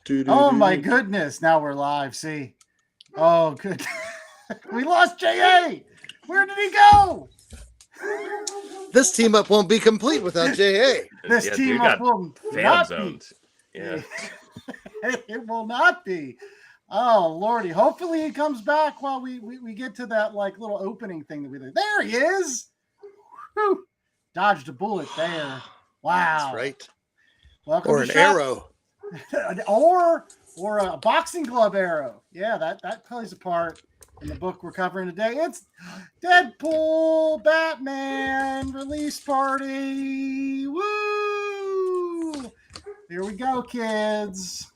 Oh my goodness. Now we're live. See. Oh, good. We lost J.A. Where did he go? This team up won't be complete without J.A. This team up will not be. Yeah. It will not be. Oh, Lordy. Hopefully he comes back while we get to that like little opening thing that we did. There he is. Whew. Dodged a bullet there. Wow. That's right. Welcome or to an arrow. or a boxing glove arrow. Yeah, that plays a part in the book we're covering today. It's Deadpool Batman release party. Woo! Here we go, kids.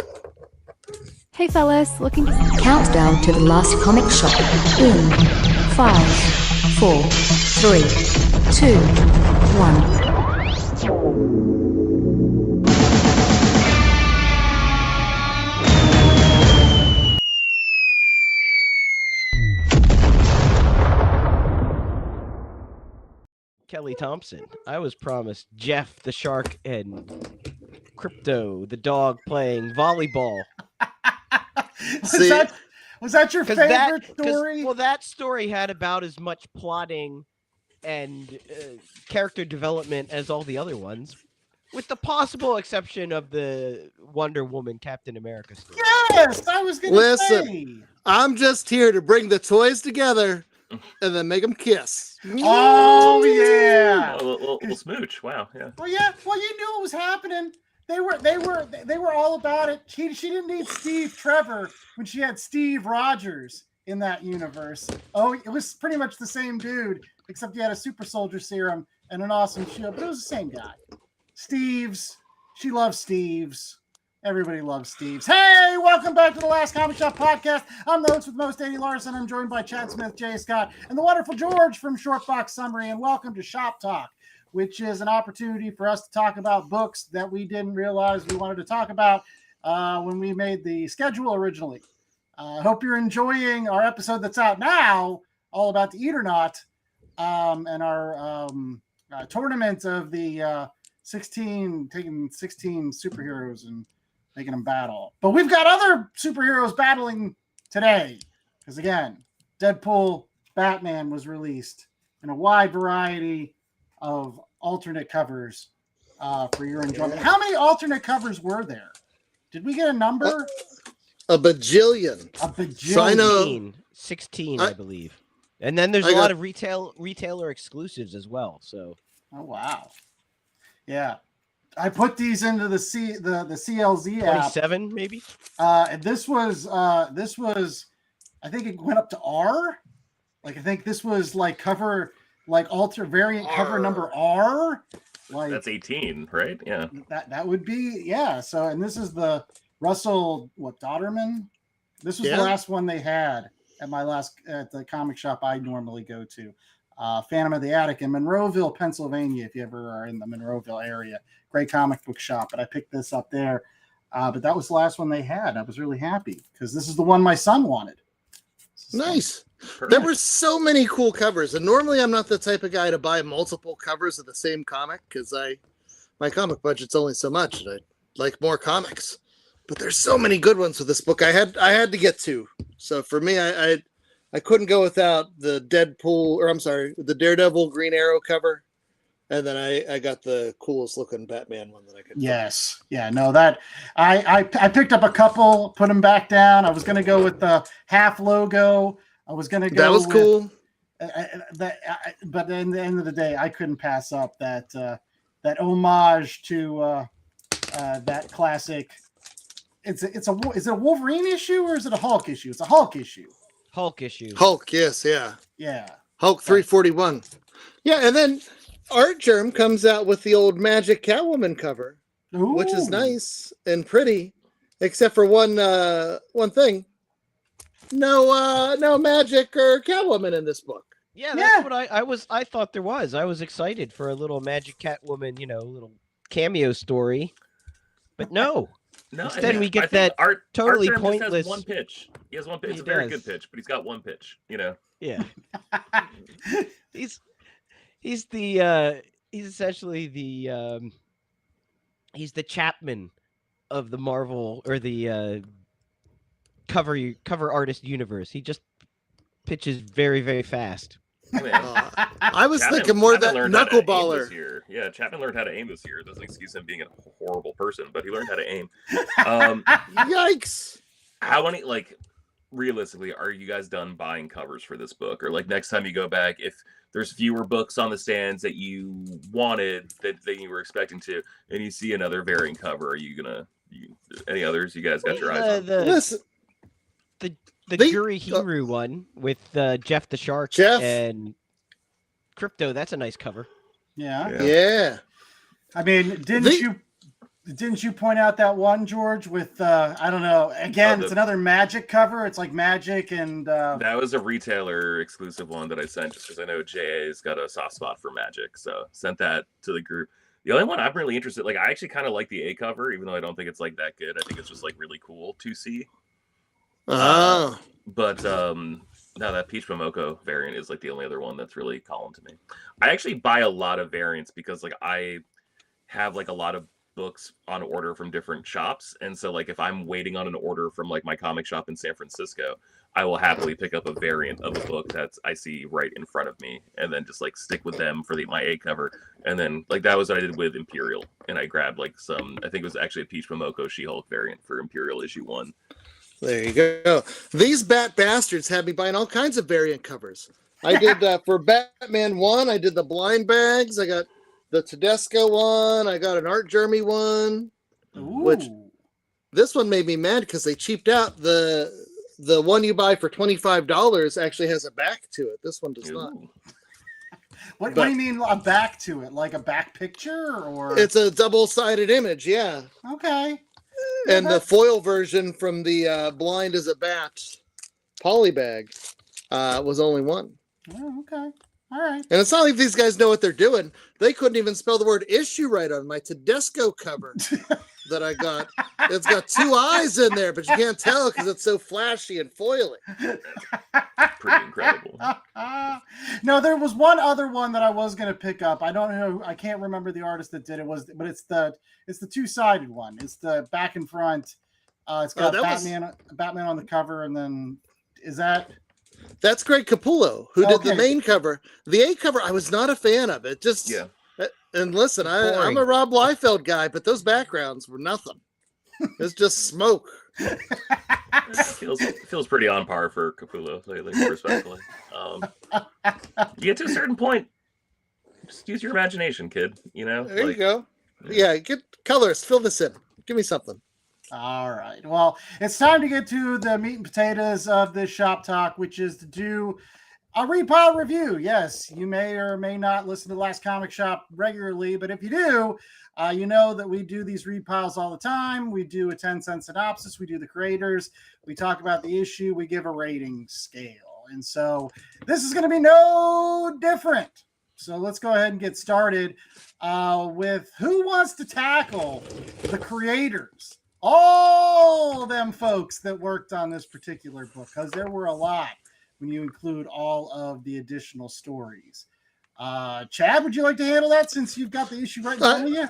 Hey fellas, looking to countdown to the last comic shop in 5, 4, 3, 2, 1. Kelly Thompson. I was promised Jeff the Shark and Crypto the dog playing volleyball. Was that your favorite story? Well, that story had about as much plotting and character development as all the other ones, with the possible exception of the Wonder Woman Captain America story. Yes, I was going to say. I'm just here to bring the toys together and then make them kiss. Oh, yeah. A little smooch. Wow. Yeah. Well, yeah. Well, you knew what was happening. They were all about it. She didn't need Steve Trevor when she had Steve Rogers in that universe. Oh, it was pretty much the same dude, except he had a super soldier serum and an awesome shield, but it was the same guy. Steve's. She loves Steve's. Everybody loves Steve's. Hey, welcome back to the Last Comic Shop Podcast. I'm the host with most, Danny Larson. I'm joined by Chad Smith, Jay Scott, and the wonderful George from Shortbox Summary. And welcome to Shop Talk, which is an opportunity for us to talk about books that we didn't realize we wanted to talk about when we made the schedule originally. I hope you're enjoying our episode that's out now, all about the Eternaut, and our tournament of the 16 superheroes and making them battle. But we've got other superheroes battling today, because again, Deadpool Batman was released in a wide variety of alternate covers for your enjoyment. How many alternate covers were there? Did we get a number? A bajillion. A bajillion. So I know 16, I believe. And then there's a lot of retailer exclusives as well. So. Oh wow. Yeah. I put these into the CLZ app. 27 maybe. And this was I think it went up to R. Like I think this was like cover variant cover number R. Like that's 18, right? Yeah. That would be, yeah. So and this is the Russell Dodderman. This was the last one they had at the comic shop I normally go to. Phantom of the Attic in Monroeville, Pennsylvania, if you ever are in the Monroeville area. Great comic book shop. But I picked this up there. But that was the last one they had. I was really happy because this is the one my son wanted. Nice. There were so many cool covers. And normally I'm not the type of guy to buy multiple covers of the same comic because my comic budget's only so much and I like more comics. But there's so many good ones with this book. I had to get two. So for me, I couldn't go without the the Daredevil Green Arrow cover. And then I got the coolest looking Batman one that I could find. Yes. Yeah, no, that I picked up a couple, put them back down. I was going to go with the half logo. I was going to go. That was cool. But in the end of the day, I couldn't pass up that homage to that classic. Is it a Wolverine issue or is it a Hulk issue? It's a Hulk issue. Hulk issue. Hulk, yes, yeah. Yeah. Hulk 341. Yeah, and then Art Germ comes out with the old Magic Catwoman cover, which is nice and pretty, except for one thing. No Magic or Catwoman in this book. Yeah, that's what I thought there was. I was excited for a little Magic Catwoman, little cameo story. But no. No, instead we get that totally pointless. Has one pitch. He has one pitch. It's a very good pitch, but he's got one pitch. Yeah. he's essentially the he's the Chapman of the Marvel or the cover artist universe. He just pitches very, very fast. I was thinking more that learned how to aim knuckleballer. this year. Yeah, Chapman learned how to aim this year. It doesn't excuse him being a horrible person, but he learned how to aim. Yikes! How many, like, realistically, are you guys done buying covers for this book? Or, like, next time you go back, if there's fewer books on the stands that you wanted that you were expecting to, and you see another variant cover, are you gonna? Any others? You guys got your eyes on? Listen, The Guri Hiru one with Jeff the Shark and Crypto. That's a nice cover. Yeah. I mean, didn't you point out that one, George, with I don't know, again, it's another Magic cover. It's like Magic and that was a retailer exclusive one that I sent just because I know JA's got a soft spot for Magic, so sent that to the group. The only one I'm really interested, like, I actually kind of like the A cover, even though I don't think it's like that good. I think it's just like really cool to see. But no, that Peach Momoko variant is like the only other one that's really calling to me. I actually buy a lot of variants because like I have like a lot of books on order from different shops, and so like if I'm waiting on an order from like my comic shop in San Francisco, I will happily pick up a variant of a book that I see right in front of me, and then just like stick with them for my A cover. And then like that was what I did with Imperial, and I grabbed like some, I think it was actually a Peach Momoko She-Hulk variant for Imperial issue 1. There you go. These bat bastards had me buying all kinds of variant covers. I did for Batman 1, I did the blind bags. I got the Tedesco one. I got an Art Jeremy one. Ooh. Which this one made me mad because they cheaped out. The one you buy for $25 actually has a back to it. This one does not. What do you mean a back to it? Like a back picture, or it's a double-sided image? Yeah. Okay. And the foil version from the Blind as a Bat polybag was only one. Oh, okay. All right. And it's not like these guys know what they're doing. They couldn't even spell the word issue right on my Tedesco cover that I got. It's got two eyes in there, but you can't tell because it's so flashy and foily. Pretty incredible. No, there was one other one that I was going to pick up. I don't know. I can't remember the artist that did it. But it's the two-sided one. It's the back and front. It's got Batman on the cover, and then that's Greg Capullo, who did the main cover. The A cover, I was not a fan of it. Just and listen, I'm a Rob Liefeld guy, but those backgrounds were nothing. It's just smoke. feels pretty on par for Capullo lately, respectfully. You get to a certain point, just use your imagination, kid. You know, there you go. Yeah, get colors. Fill this in. Give me something. All right. Well, it's time to get to the meat and potatoes of this shop talk, which is to do a repile review. Yes, you may or may not listen to Last Comic Shop regularly, but if you do, you know that we do these repiles all the time. We do a 10-cent synopsis. We do the creators. We talk about the issue. We give a rating scale. And so this is going to be no different. So let's go ahead and get started with who wants to tackle the creators. All them folks that worked on this particular book, because there were a lot when you include all of the additional stories. Chad, would you like to handle that since you've got the issue right in front of you?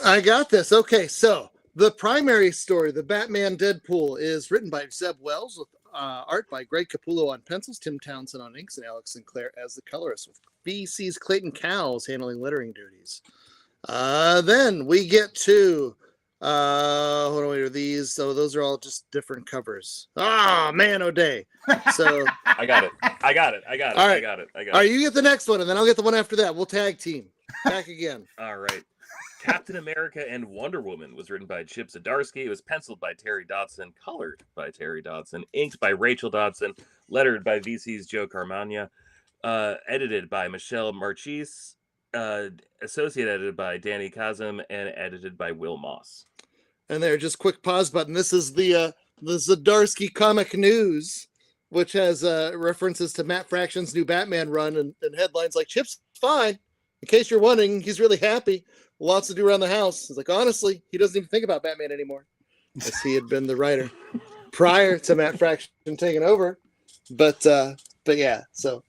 I got this. Okay, so the primary story, the Batman Deadpool, is written by Zeb Wells with art by Greg Capullo on pencils, Tim Townsend on inks, and Alex Sinclair as the colorist, with VC's Clayton Cowles handling lettering duties. Then we get to hold on, wait, are these? So those are all just different covers. Man, O'Day. So I got it. All right. I got it. All right, you get the next one, and then I'll get the one after that. We'll tag team. Back again. All right. Captain America and Wonder Woman was written by Chip Zdarsky. It was penciled by Terry Dodson, colored by Terry Dodson, inked by Rachel Dodson, lettered by VC's Joe Carmagna, edited by Michelle Marchese, associate edited by Danny Kazem, and edited by Will Moss. And there, just quick pause button. This is the Zdarsky Comic News, which has references to Matt Fraction's new Batman run and headlines like, Chip's fine. In case you're wondering, he's really happy. Lots to do around the house. He's like, honestly, he doesn't even think about Batman anymore, as he had been the writer prior to Matt Fraction taking over. But yeah, so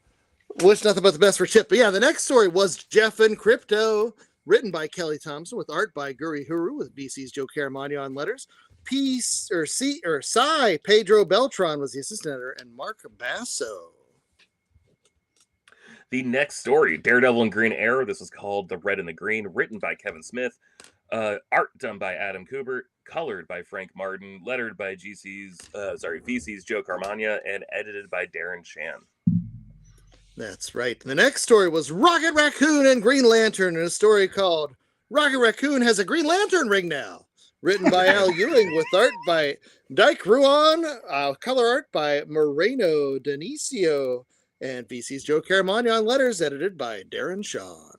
wish nothing but the best for Chip. But yeah, the next story was Jeff and Crypto. written by Kelly Thompson with art by Guri Huru with VC's Joe Caramagna on letters. Cy Pedro Beltran was the assistant editor, and Mark Basso. The next story, Daredevil and Green Arrow. This is called The Red and the Green, written by Kevin Smith. Art done by Adam Kubert, colored by Frank Martin, lettered by VC's Joe Caramagna, and edited by Darren Shan. That's right. The next story was Rocket Raccoon and Green Lantern, in a story called Rocket Raccoon Has a Green Lantern Ring Now, written by Al Ewing with art by Dyke Ruan, color art by Moreno Dionisio, and VC's Joe Caramagna on letters, edited by Darren Shawn.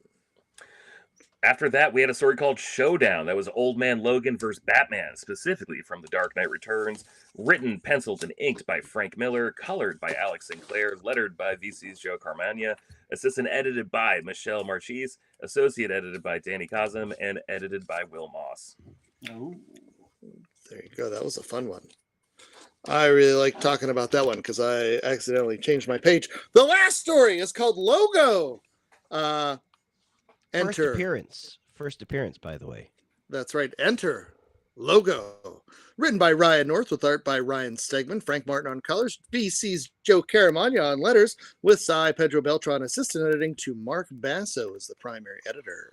After that, we had a story called Showdown. That was Old Man Logan versus Batman, specifically from The Dark Knight Returns. Written, penciled, and inked by Frank Miller. Colored by Alex Sinclair. Lettered by VC's Joe Caramagna. Assistant edited by Michelle Marchese. Associate edited by Danny Kazem. And edited by Will Moss. Oh. There you go. That was a fun one. I really like talking about that one because I accidentally changed my page. The last story is called Logo. Enter. First appearance, by the way. That's right. Enter Logo. Written by Ryan North with art by Ryan Stegman, Frank Martin on colors, VC's Joe Caramagna on letters, with Cy Pedro Beltran assistant editing to Mark Basso as the primary editor.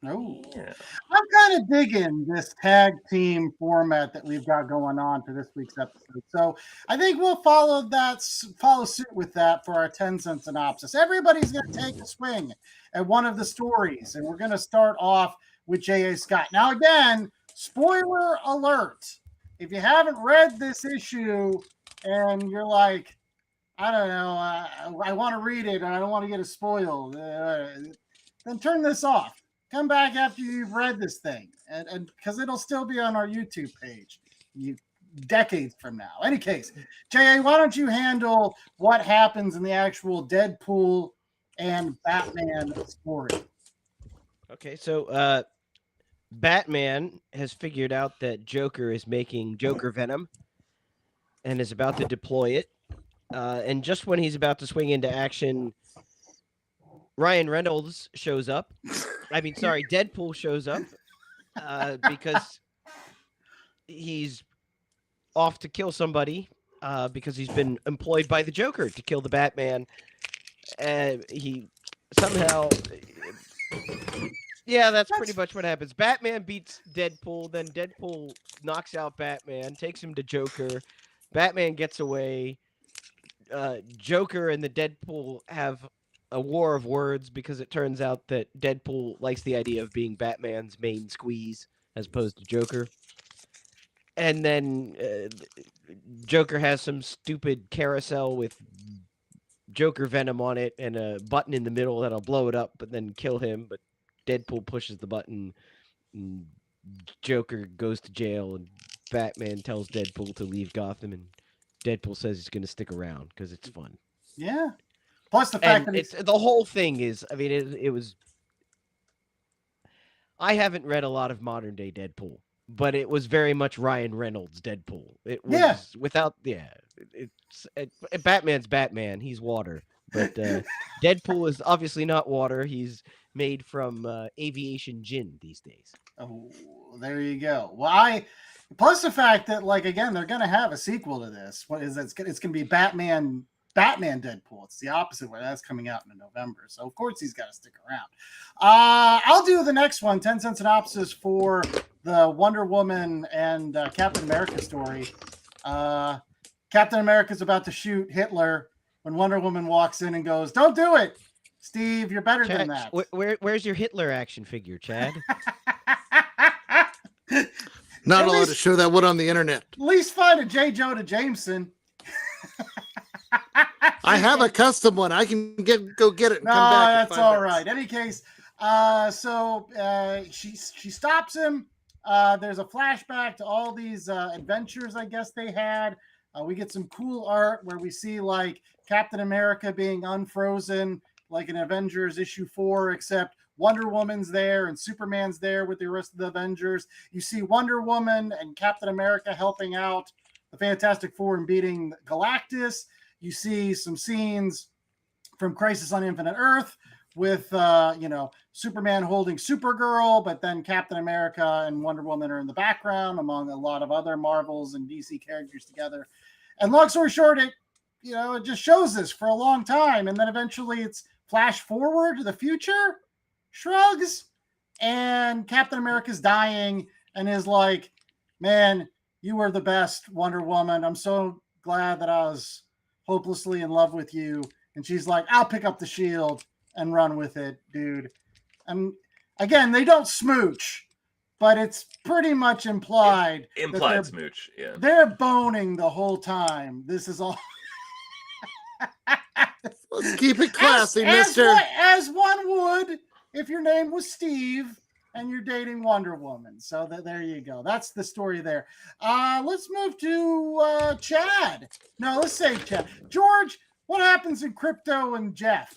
Oh, Yeah. I'm kind of digging this tag team format that we've got going on for this week's episode. So I think we'll follow suit with that for our 10-cent synopsis. Everybody's going to take a swing at one of the stories, and we're going to start off with J.A. Scott. Now, again, spoiler alert. If you haven't read this issue and you're like, I don't know, I want to read it and I don't want to get it spoiled, then turn this off. Come back after you've read this thing, and because it'll still be on our YouTube page decades from now. Any case, J.A., why don't you handle what happens in the actual Deadpool and Batman story? Okay, so Batman has figured out that Joker is making Joker Venom and is about to deploy it. And just when he's about to swing into action, Ryan Reynolds shows up. Deadpool shows up because he's off to kill somebody because he's been employed by the Joker to kill the Batman. And he somehow... Yeah, that's pretty much what happens. Batman beats Deadpool, then Deadpool knocks out Batman, takes him to Joker. Batman gets away. Joker and the Deadpool have a war of words because it turns out that Deadpool likes the idea of being Batman's main squeeze as opposed to Joker. And then Joker has some stupid carousel with Joker Venom on it and a button in the middle that'll blow it up but then kill him. But Deadpool pushes the button, and Joker goes to jail, and Batman tells Deadpool to leave Gotham, and Deadpool says he's going to stick around because it's fun. Yeah. Plus the fact that the whole thing is, it was. I haven't read a lot of modern day Deadpool, but it was very much Ryan Reynolds Deadpool. It was Batman's Batman. He's water, but Deadpool is obviously not water. He's made from aviation gin these days. Oh, there you go. Well, plus the fact that, like, again, they're going to have a sequel to this. What is it? It's going to be Batman Deadpool. It's the opposite way. That's coming out in November. So, of course, he's got to stick around. I'll do the next one, 10-cent synopsis for the Wonder Woman and Captain America story. Captain America's about to shoot Hitler when Wonder Woman walks in and goes, "Don't do it, Steve, you're better Chad, than that." Where's your Hitler action figure, Chad? Not allowed to show that one on the internet. At least find a J. Jonah Jameson. I have a custom one. I can go get it and No, come back. that's all right. Any case, so she stops him. There's a flashback to all these adventures, I guess they had. We get some cool art where we see like Captain America being unfrozen, like in Avengers issue 4, except Wonder Woman's there and Superman's there with the rest of the Avengers. You see Wonder Woman and Captain America helping out the Fantastic Four and beating Galactus. You see some scenes from Crisis on Infinite Earth with Superman holding Supergirl, but then Captain America and Wonder Woman are in the background among a lot of other Marvels and DC characters together. And long story short, it just shows this for a long time, and then eventually it's flash forward to the future, shrugs, and Captain America's dying and is like, man, you were the best, Wonder Woman. I'm so glad that I was hopelessly in love with you. And she's like, I'll pick up the shield and run with it, dude. And again, they don't smooch, but it's pretty much implied. Implied smooch, yeah. They're boning the whole time. This is all. Let's keep it classy, mister. As one would if your name was Steve and you're dating Wonder Woman. So there you go. That's the story there. Let's move to Chad. No, let's say Chad. George, what happens in Crypto and Jeff?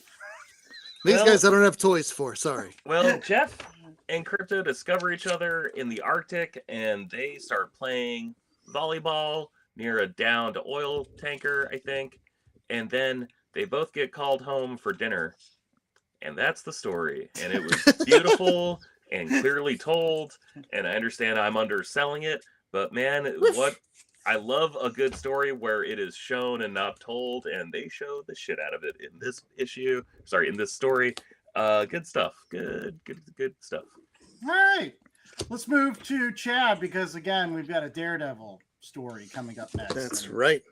These guys I don't have toys for. Sorry. Well, Jeff and Crypto discover each other in the Arctic, and they start playing volleyball near a downed oil tanker, I think. And then they both get called home for dinner. And that's the story. And it was beautiful and clearly told. And I understand I'm underselling it. But man, what I love a good story where it is shown and not told. And they show the shit out of it in this issue. Sorry, in this story. Good stuff. Good stuff. All right. Let's move to Chad because, again, we've got a Daredevil story coming up next. That's right.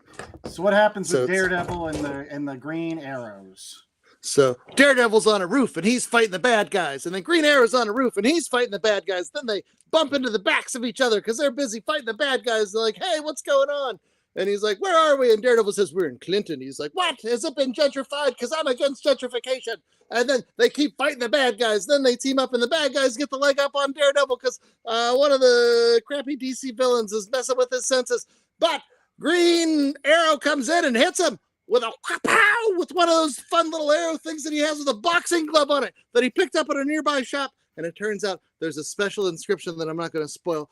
So what happens with Daredevil and the Green Arrows? So Daredevil's on a roof and he's fighting the bad guys, and then Green Arrow's on a roof and he's fighting the bad guys. Then they bump into the backs of each other because they're busy fighting the bad guys. They're like, hey, what's going on? And he's like, where are we? And Daredevil says, we're in Clinton. He's like, what? Has it been gentrified? Because I'm against gentrification. And then they keep fighting the bad guys. Then they team up and the bad guys get the leg up on Daredevil because one of the crappy DC villains is messing with his senses. But Green Arrow comes in and hits him with a pow with one of those fun little arrow things that he has with a boxing glove on it that he picked up at a nearby shop. And it turns out there's a special inscription that I'm not going to spoil,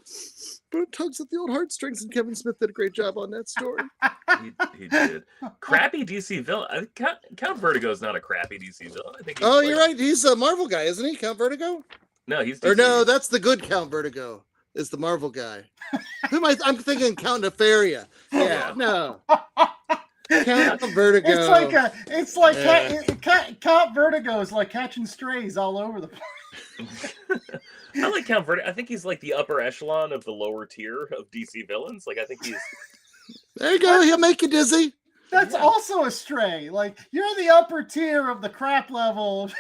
but it tugs at the old heartstrings, and Kevin Smith did a great job on that story. He did. Crappy DC villain. Count Vertigo is not a crappy DC villain. I think. You're right. He's a Marvel guy, isn't he? Count Vertigo? No, he's DC. Or no, that's the good Count Vertigo. Is the Marvel guy? I'm thinking Count Nefaria. Yeah, no. Count Vertigo. It's like Count Vertigo is like catching strays all over the place. I like Count Vertigo. I think he's like the upper echelon of the lower tier of DC villains. Like I think he's. There you go. He'll make you dizzy. That's also a stray. Like you're the upper tier of the crap level.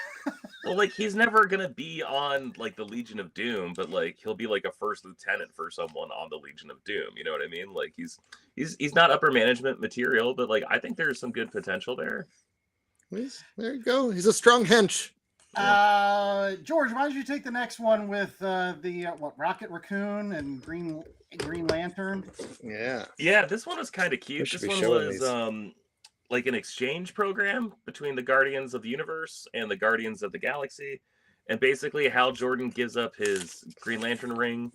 Well, like he's never gonna be on like the Legion of Doom, but like he'll be like a first lieutenant for someone on the Legion of Doom. You know what I mean? Like he's not upper management material, but like I think there's some good potential there. There you go. He's a strong hench. George, why don't you take the next one with Rocket Raccoon and Green Lantern? Yeah. This one is kind of cute. This one was like an exchange program between the Guardians of the Universe and the Guardians of the Galaxy, and basically Hal Jordan gives up his Green Lantern ring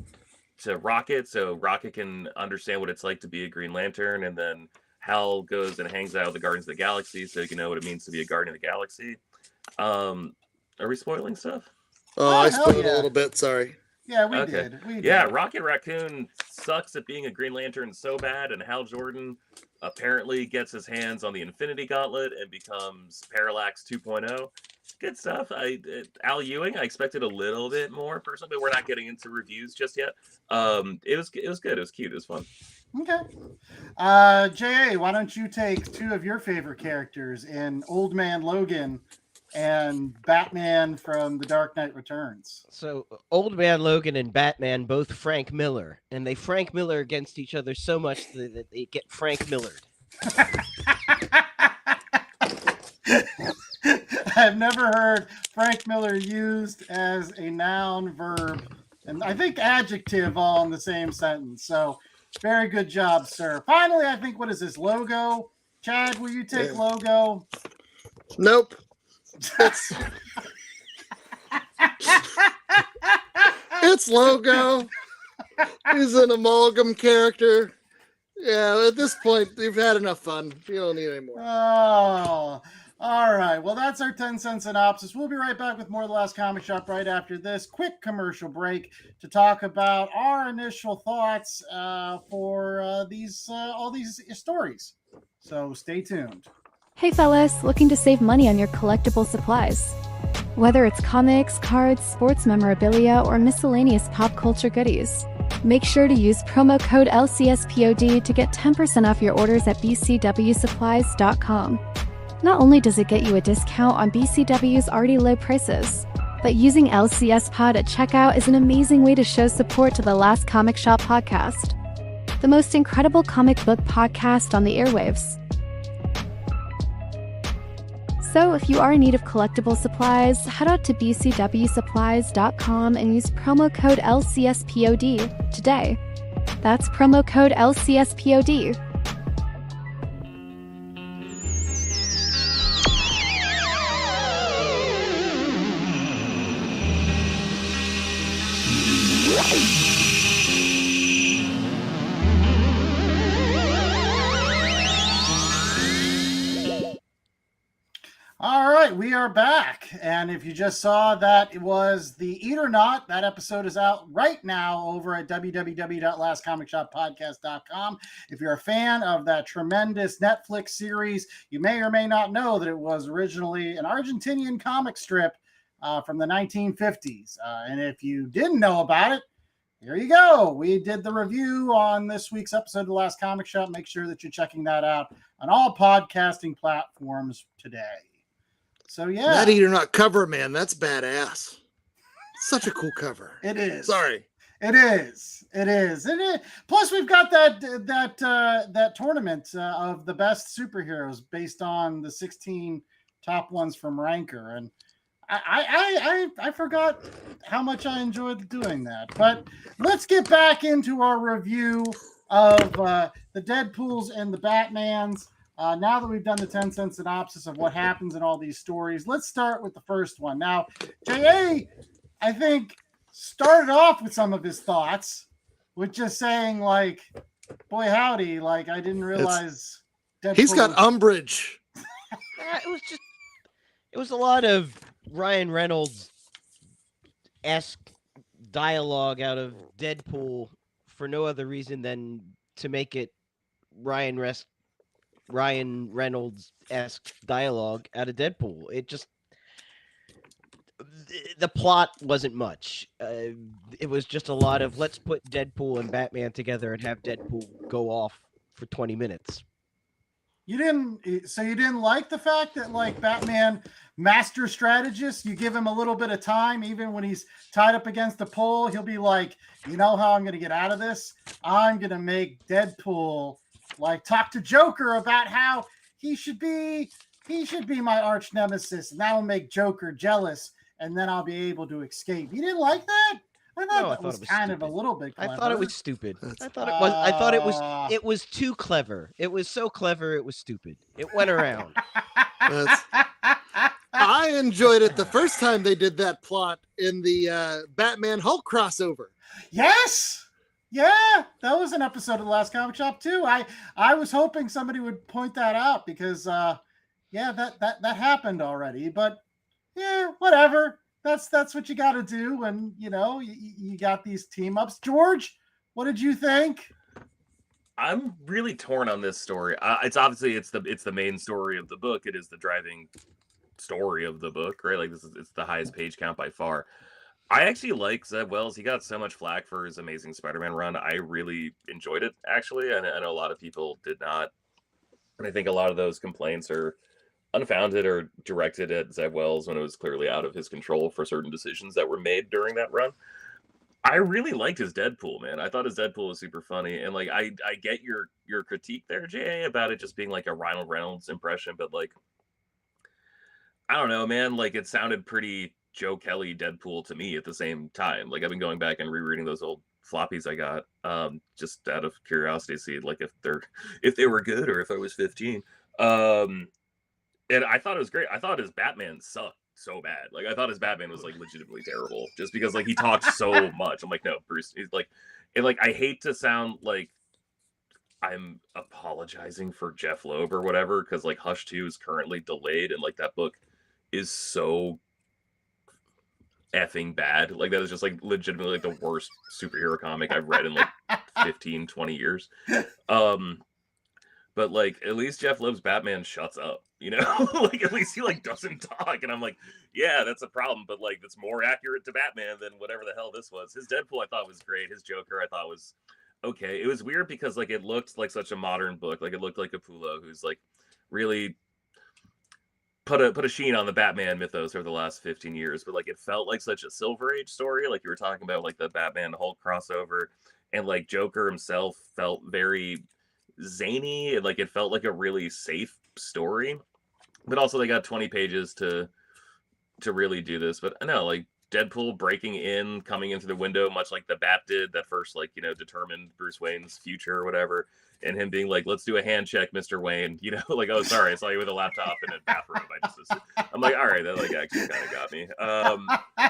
to Rocket so Rocket can understand what it's like to be a Green Lantern, and then Hal goes and hangs out with the Guardians of the Galaxy so you can know what it means to be a Guardian of the Galaxy. Are we spoiling stuff? Oh, I spoiled a little bit. Sorry. Yeah, we did. Yeah, Rocket Raccoon sucks at being a Green Lantern so bad, and Hal Jordan apparently gets his hands on the Infinity Gauntlet and becomes Parallax 2.0. Good stuff. Al Ewing, I expected a little bit more personally, but we're not getting into reviews just yet. It was good. It was cute. It was fun. Okay. J.A., why don't you take two of your favorite characters in Old Man Logan and Batman from The Dark Knight Returns? So Old Man Logan and Batman, both Frank Miller, and they Frank Miller against each other so much that they get Frank Millered. I've never heard Frank Miller used as a noun, verb, and I think adjective all in the same sentence. So very good job, sir. Finally, I think, what is this, Logo? Chad, will you take Logo? Nope. It's Logo. He's an amalgam character. Yeah, at this point, you've had enough fun. You don't need any more. Oh, All right. Well, that's our 10-cent synopsis. We'll be right back with more of The Last Comic Shop right after this quick commercial break to talk about our initial thoughts for all these stories. So stay tuned. Hey fellas, looking to save money on your collectible supplies? Whether it's comics, cards, sports memorabilia, or miscellaneous pop culture goodies, make sure to use promo code LCSPOD to get 10% off your orders at bcwsupplies.com. Not only does it get you a discount on BCW's already low prices, but using LCS Pod at checkout is an amazing way to show support to the Last Comic Shop podcast, the most incredible comic book podcast on the airwaves. So if you are in need of collectible supplies, head out to bcwsupplies.com and use promo code LCSPOD today. That's promo code LCSPOD. All right, we are back. And if you just saw that it was the Eat or Not, that episode is out right now over at www.lastcomicshoppodcast.com. If you're a fan of that tremendous Netflix series, you may or may not know that it was originally an Argentinian comic strip from the 1950s. And if you didn't know about it, here you go. We did the review on this week's episode of The Last Comic Shop. Make sure that you're checking that out on all podcasting platforms today. So yeah, That Eat or Not cover, man, that's badass. Such a cool cover. It is. Sorry. It is. It is. It is. Plus, we've got that tournament of the best superheroes based on the 16 top ones from Ranker, and I forgot how much I enjoyed doing that. But let's get back into our review of the Deadpools and the Batmans. Now that we've done the 10-cent synopsis of what happens in all these stories, let's start with the first one. Now, J.A., I think, started off with some of his thoughts with just saying, like, boy, howdy, like, I didn't realize Deadpool He's got umbrage. It was a lot of Ryan Reynolds-esque dialogue out of Deadpool for no other reason than to make it Ryan Reynolds-esque dialogue out of Deadpool. It just, the plot wasn't much. It was just a lot of, let's put Deadpool and Batman together and have Deadpool go off for 20 minutes. You didn't like the fact that, like, Batman, master strategist, you give him a little bit of time, even when he's tied up against a pole, he'll be like, you know how I'm going to get out of this? I'm going to make Deadpool, like, talk to Joker about how he should be my arch nemesis, and that will make Joker jealous, and then I'll be able to escape. You didn't like that? I thought that was kind of a little bit clever. I thought it was stupid. That's- I thought it was too clever. It was so clever it was stupid. It went around. I enjoyed it the first time they did that plot in the Batman Hulk crossover. Yes. Yeah, that was an episode of The Last Comic Shop too. I was hoping somebody would point that out because that happened already. But yeah, whatever. That's what you got to do, and you got these team ups. George, what did you think? I'm really torn on this story. It's obviously it's the main story of the book. It is the driving story of the book, right? Like it's the highest page count by far. I actually like Zeb Wells. He got so much flack for his Amazing Spider-Man run. I really enjoyed it, actually. I know a lot of people did not, and I think a lot of those complaints are unfounded or directed at Zeb Wells when it was clearly out of his control for certain decisions that were made during that run. I really liked his Deadpool, man. I thought his Deadpool was super funny, and like I get your critique there, Jay, about it just being like a Ryan Reynolds impression, but like I don't know, man. Like it sounded pretty Joe Kelly Deadpool to me at the same time. Like I've been going back and rereading those old floppies I got just out of curiosity to see like if they were good or if I was 15. And I thought it was great. I thought his Batman sucked so bad. Like I thought his Batman was like legitimately terrible just because like he talked so much. I'm like, no, Bruce. He's like, and like I hate to sound like I'm apologizing for Jeff Loeb or whatever, because like Hush 2 is currently delayed, and like that book is so effing bad. Like that is just like legitimately like the worst superhero comic I've read in like 15, 20 years. But like at least Jeff Loeb's Batman shuts up, you know? Like at least he like doesn't talk. And I'm like, yeah, that's a problem, but like that's more accurate to Batman than whatever the hell this was. His Deadpool I thought was great. His Joker I thought was okay. It was weird because like it looked like such a modern book. Like it looked like Capullo, who's like really put a sheen on the Batman mythos over the last 15 years, but like it felt like such a Silver Age story. Like you were talking about like the Batman Hulk crossover, and like Joker himself felt very zany, and like it felt like a really safe story. But also they got 20 pages to really do this. But I know like Deadpool breaking in, coming into the window, much like the Bat did, that first like, you know, determined Bruce Wayne's future or whatever, and him being like, let's do a hand check, Mr. Wayne, you know, like, oh sorry, I saw you with a laptop in a bathroom. I'm like, all right, that like actually kind of got me.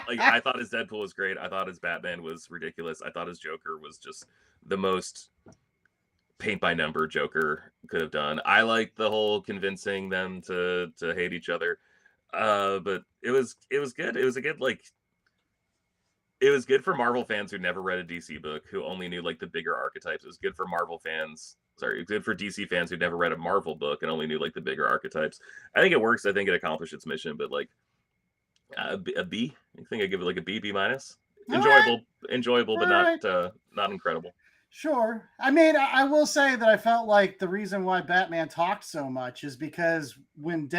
Like I thought his Deadpool was great. I thought his Batman was ridiculous. I thought his Joker was just the most paint by number Joker could have done. I like the whole convincing them to hate each other. But it was good. It was a good like it was good for Marvel fans who never read a DC book, who only knew like the bigger archetypes. It was good for Marvel fans. Sorry, it was good for DC fans who never read a Marvel book and only knew like the bigger archetypes. I think it works. I think it accomplished its mission, but like a B. I think I give it like a B minus. Enjoyable, but not incredible. Sure. I mean, I will say that I felt like the reason why Batman talked so much is because when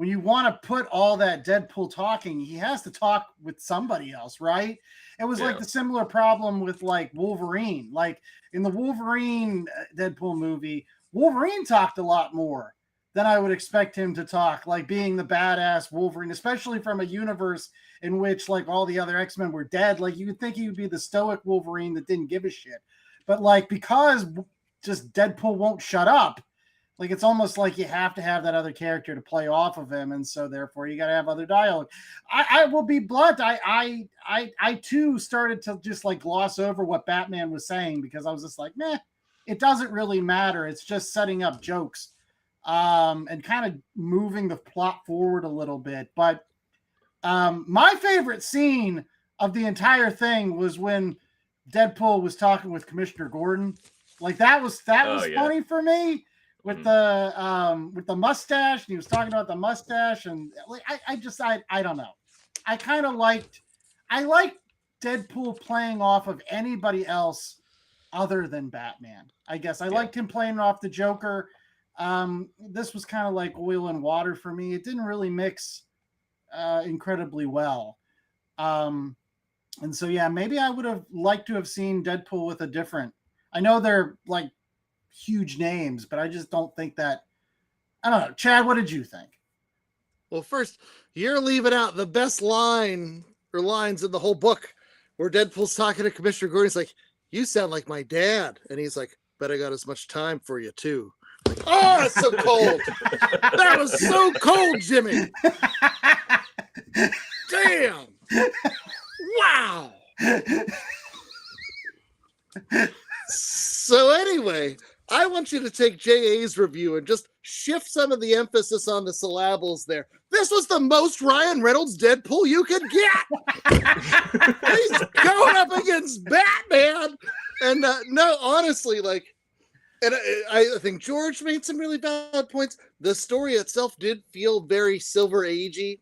you want to put all that Deadpool talking, he has to talk with somebody else, right? It was like the similar problem with like Wolverine. Like in the Wolverine Deadpool movie, Wolverine talked a lot more than I would expect him to talk, like being the badass Wolverine, especially from a universe in which like all the other X-Men were dead. Like you would think he would be the stoic Wolverine that didn't give a shit. But like, because just Deadpool won't shut up, like it's almost like you have to have that other character to play off of him, and so therefore you got to have other dialogue. I will be blunt. I too started to just like gloss over what Batman was saying because I was just like, meh, it doesn't really matter. It's just setting up jokes, and kind of moving the plot forward a little bit. But my favorite scene of the entire thing was when Deadpool was talking with Commissioner Gordon. Like that was funny for me. With the mustache, and he was talking about the mustache, and like I don't know. I liked Deadpool playing off of anybody else other than Batman. I guess I liked him playing off the Joker. This was kind of like oil and water for me. It didn't really mix incredibly well. And so yeah, maybe I would have liked to have seen Deadpool with a different. I know they're like huge names, but I just don't think that. I don't know. Chad, what did you think? Well, first, you're leaving out the best line or lines in the whole book where Deadpool's talking to Commissioner Gordon. He's like, you sound like my dad. And he's like, bet I got as much time for you too. Like, oh, that's so cold. That was so cold, Jimmy. Damn. Wow. So anyway, I want you to take JA's review and just shift some of the emphasis on the syllables there. This was the most Ryan Reynolds Deadpool you could get. He's going up against Batman. And no, honestly, like, and I think George made some really valid points. The story itself did feel very Silver Agey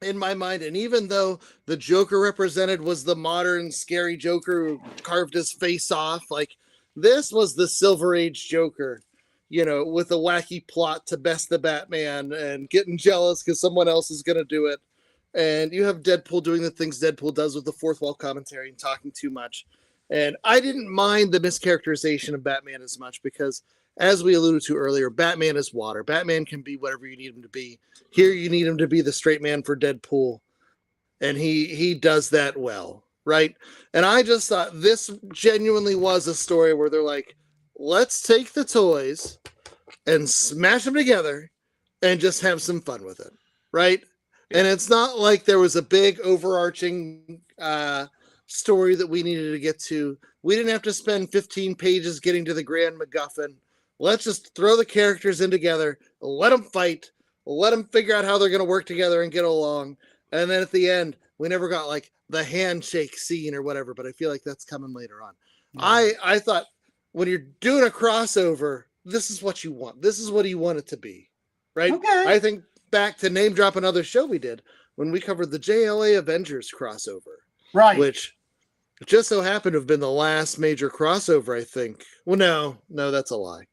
in my mind. And even though the Joker represented was the modern scary Joker who carved his face off, like, this was the Silver Age Joker, you know, with a wacky plot to best the Batman and getting jealous because someone else is going to do it. And you have Deadpool doing the things Deadpool does with the fourth wall commentary and talking too much. And I didn't mind the mischaracterization of Batman as much because, as we alluded to earlier, Batman is water. Batman can be whatever you need him to be. Here you need him to be the straight man for Deadpool. And he does that well. Right. And I just thought this genuinely was a story where they're like, let's take the toys and smash them together and just have some fun with it. Right. And it's not like there was a big overarching story that we needed to get to. We didn't have to spend 15 pages getting to the Grand MacGuffin. Let's just throw the characters in together, let them fight, let them figure out how they're going to work together and get along. And then at the end, we never got like the handshake scene or whatever, but I feel like that's coming later on. I thought when you're doing a crossover, this is what you want. This is what you want it to be, right? Okay. I think back to name drop another show we did when we covered the JLA Avengers crossover, Right. which just so happened to have been the last major crossover, I think. Well, no, that's a lie.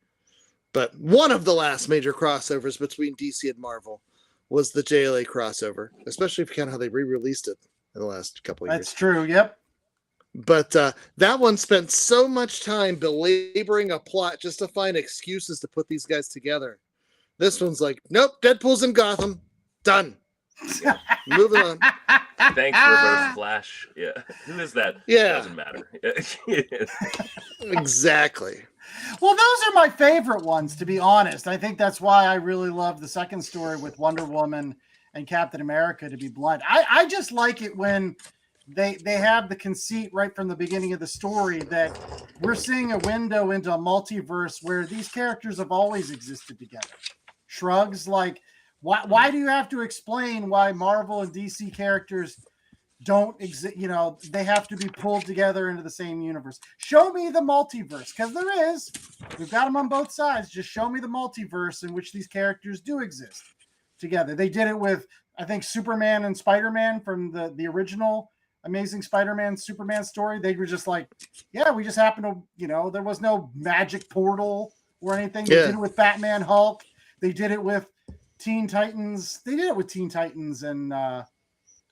But one of the last major crossovers between DC and Marvel was the JLA crossover, especially if you count how they re-released it in the last couple of years. That's true. Yep. But that one spent so much time belaboring a plot just to find excuses to put these guys together. This one's like, nope, Deadpool's in Gotham. Done. Yeah. Moving on. Thanks, Reverse Flash. Yeah. Who is that? Yeah. Doesn't matter. Exactly. Well, those are my favorite ones, to be honest. I think that's why I really love the second story with Wonder Woman and Captain America, to be blunt. I just like it when they have the conceit right from the beginning of the story that we're seeing a window into a multiverse where these characters have always existed together. Shrugs like, why do you have to explain why Marvel and DC characters don't exist? You know, they have to be pulled together into the same universe. Show me the multiverse, because there is. We've got them on both sides. Just show me the multiverse in which these characters do exist together. They did it with, I think, Superman and Spider-Man from the original Amazing Spider-Man Superman story. They were just like, yeah, we just happened to, you know, there was no magic portal or anything. They did it with Batman, Hulk. They did it with Teen Titans. They did it with Teen Titans and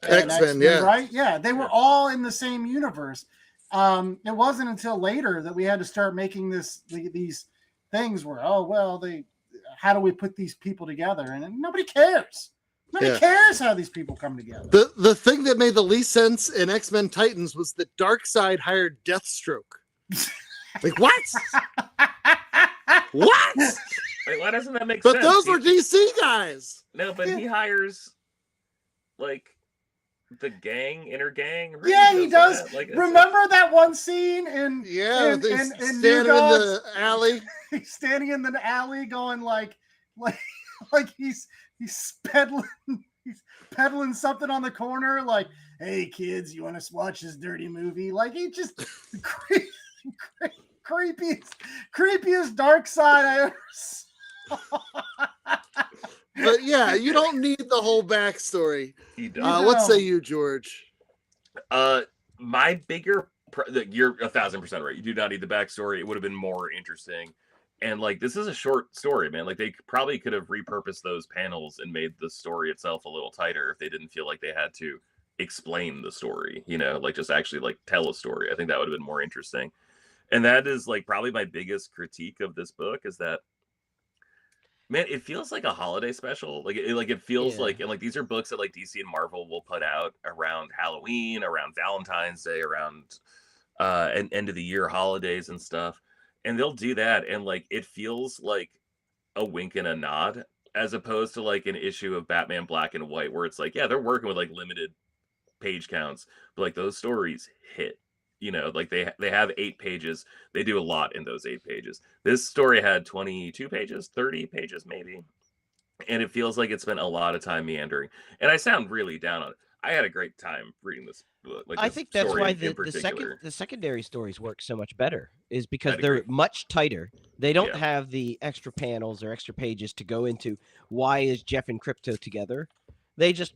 X-Men, yeah. Right? Yeah, they were all in the same universe. It wasn't until later that we had to start making these things where, how do we put these people together? And nobody cares. Nobody cares how these people come together. The thing that made the least sense in X-Men Titans was that Darkseid hired Deathstroke. Like, what? What? Wait, why doesn't that make sense? But those were DC guys. No, but he hires like the gang, inner gang. Really Yeah, he does. That. Like, remember that one scene in in New standing in Gods? the alley. He's standing in the alley going like he's peddling something on the corner, like, hey kids, you want to watch this dirty movie? Like, he just creepiest Darkseid I ever saw. But yeah, you don't need the whole backstory. He does. What say you, George? My bigger, you're 1,000% right. You do not need the backstory. It would have been more interesting. And like, this is a short story, man. Like, they probably could have repurposed those panels and made the story itself a little tighter if they didn't feel like they had to explain the story, you know, like just actually like tell a story. I think that would have been more interesting. And that is like probably my biggest critique of this book is that, man, it feels like a holiday special. Like it feels like, and like these are books that like DC and Marvel will put out around Halloween, around Valentine's Day, around and end of the year holidays and stuff. And they'll do that, and like it feels like a wink and a nod, as opposed to like an issue of Batman Black and White, where it's like, yeah, they're working with like limited page counts, but like those stories hit. You know, like they have 8 pages. They do a lot in those 8 pages. This story had 22 pages, 30 pages maybe, and it feels like it spent a lot of time meandering. And I sound really down on it. I had a great time reading this book. Like, I this think that's story why in particular. the secondary stories work so much better, is because I'd they're agree. much tighter. They don't Yeah. have the extra panels or extra pages to go into why is Jeff and Crypto together. They just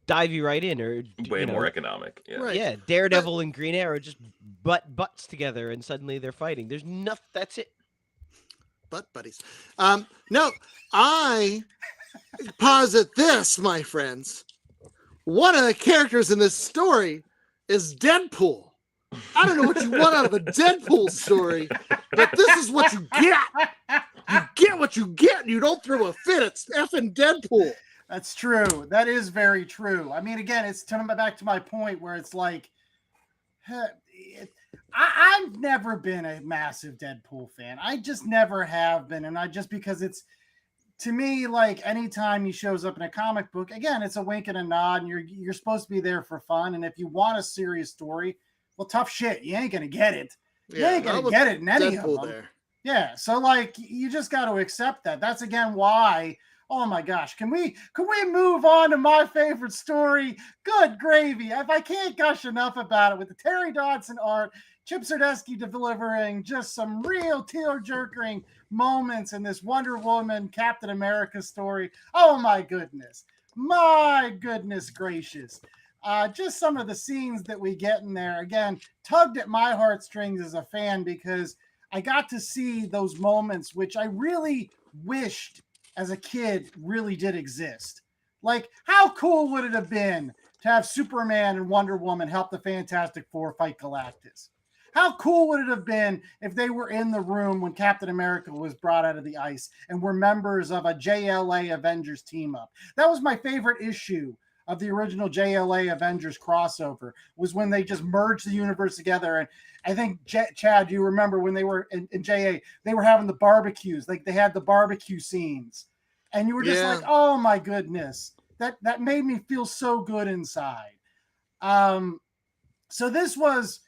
dive you right in, or Way more economic. Yeah. Right. Yeah, Daredevil and Green Arrow just butts together, and suddenly they're fighting. There's nothing. That's it. Butt buddies. No, I posit this, my friends. One of the characters in this story is Deadpool. I don't know what you want out of a Deadpool story, but this is what you get. You get what you get, and you don't throw a fit. It's effing Deadpool. That's true. That is very true. I mean, again, it's coming back to my point where it's like, I've never been a massive Deadpool fan. I just never have been. And because it's, to me, like anytime he shows up in a comic book, again, it's a wink and a nod, and you're supposed to be there for fun. And if you want a serious story, well, tough shit. You ain't gonna get it. You Yeah, ain't not gonna with get it in any Deadpool of them. there. Yeah, so like you just got to accept that. That's again why. Oh my gosh, can we move on to my favorite story? Good gravy. If I can't gush enough about it, with the Terry Dodson art, Chip Zdarsky delivering just some real tear-jerking moments in this Wonder Woman Captain America story. Oh my goodness gracious. Just some of the scenes that we get in there, again, tugged at my heartstrings as a fan, because I got to see those moments which I really wished as a kid really did exist. Like, how cool would it have been to have Superman and Wonder Woman help the Fantastic Four fight Galactus? How cool would it have been if they were in the room when Captain America was brought out of the ice and were members of a JLA Avengers team up? That was my favorite issue of the original JLA Avengers crossover, was when they just merged the universe together. And I think, Chad, you remember when they were in JA, they were having the barbecues, like they had the barbecue scenes. And you were just like, oh my goodness, that made me feel so good inside. So this was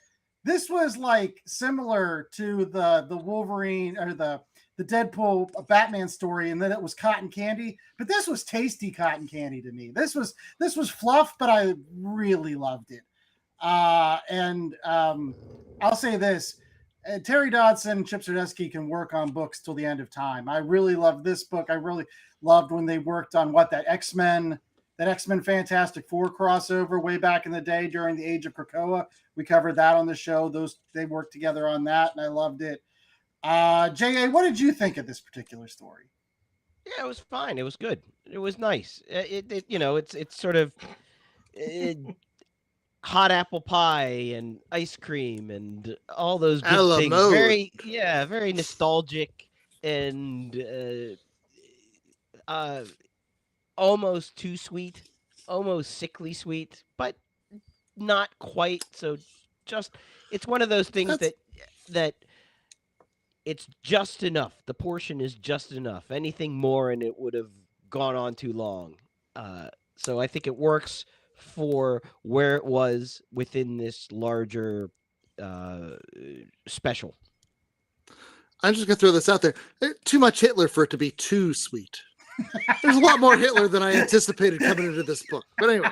like similar to the Wolverine or the Deadpool Batman story, and then it was cotton candy, but this was tasty cotton candy to me. This was fluff, but I really loved it. And I'll say this, Terry Dodson, Chip Zdarsky can work on books till the end of time. I really love this book. I really loved when they worked on that X-Men Fantastic Four crossover way back in the day during the Age of Krakoa. We covered that on the show. They worked together on that, and I loved it. J.A., what did you think of this particular story? Yeah, it was fine. It was good. It was nice. It's sort of hot apple pie and ice cream and all those good things. Very nostalgic and almost too sweet, almost sickly sweet, but not quite. So it's one of those things that it's just enough. The portion is just enough. Anything more and it would have gone on too long. So I think it works for where it was within this larger special. I'm just going to throw this out there. Too much Hitler for it to be too sweet. There's a lot more Hitler than I anticipated coming into this book. But anyway.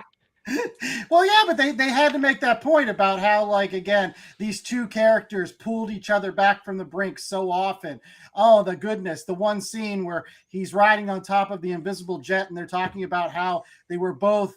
Well, yeah, but they had to make that point about how, like, again, these two characters pulled each other back from the brink so often. Oh, the goodness. The one scene where he's riding on top of the invisible jet and they're talking about how they were both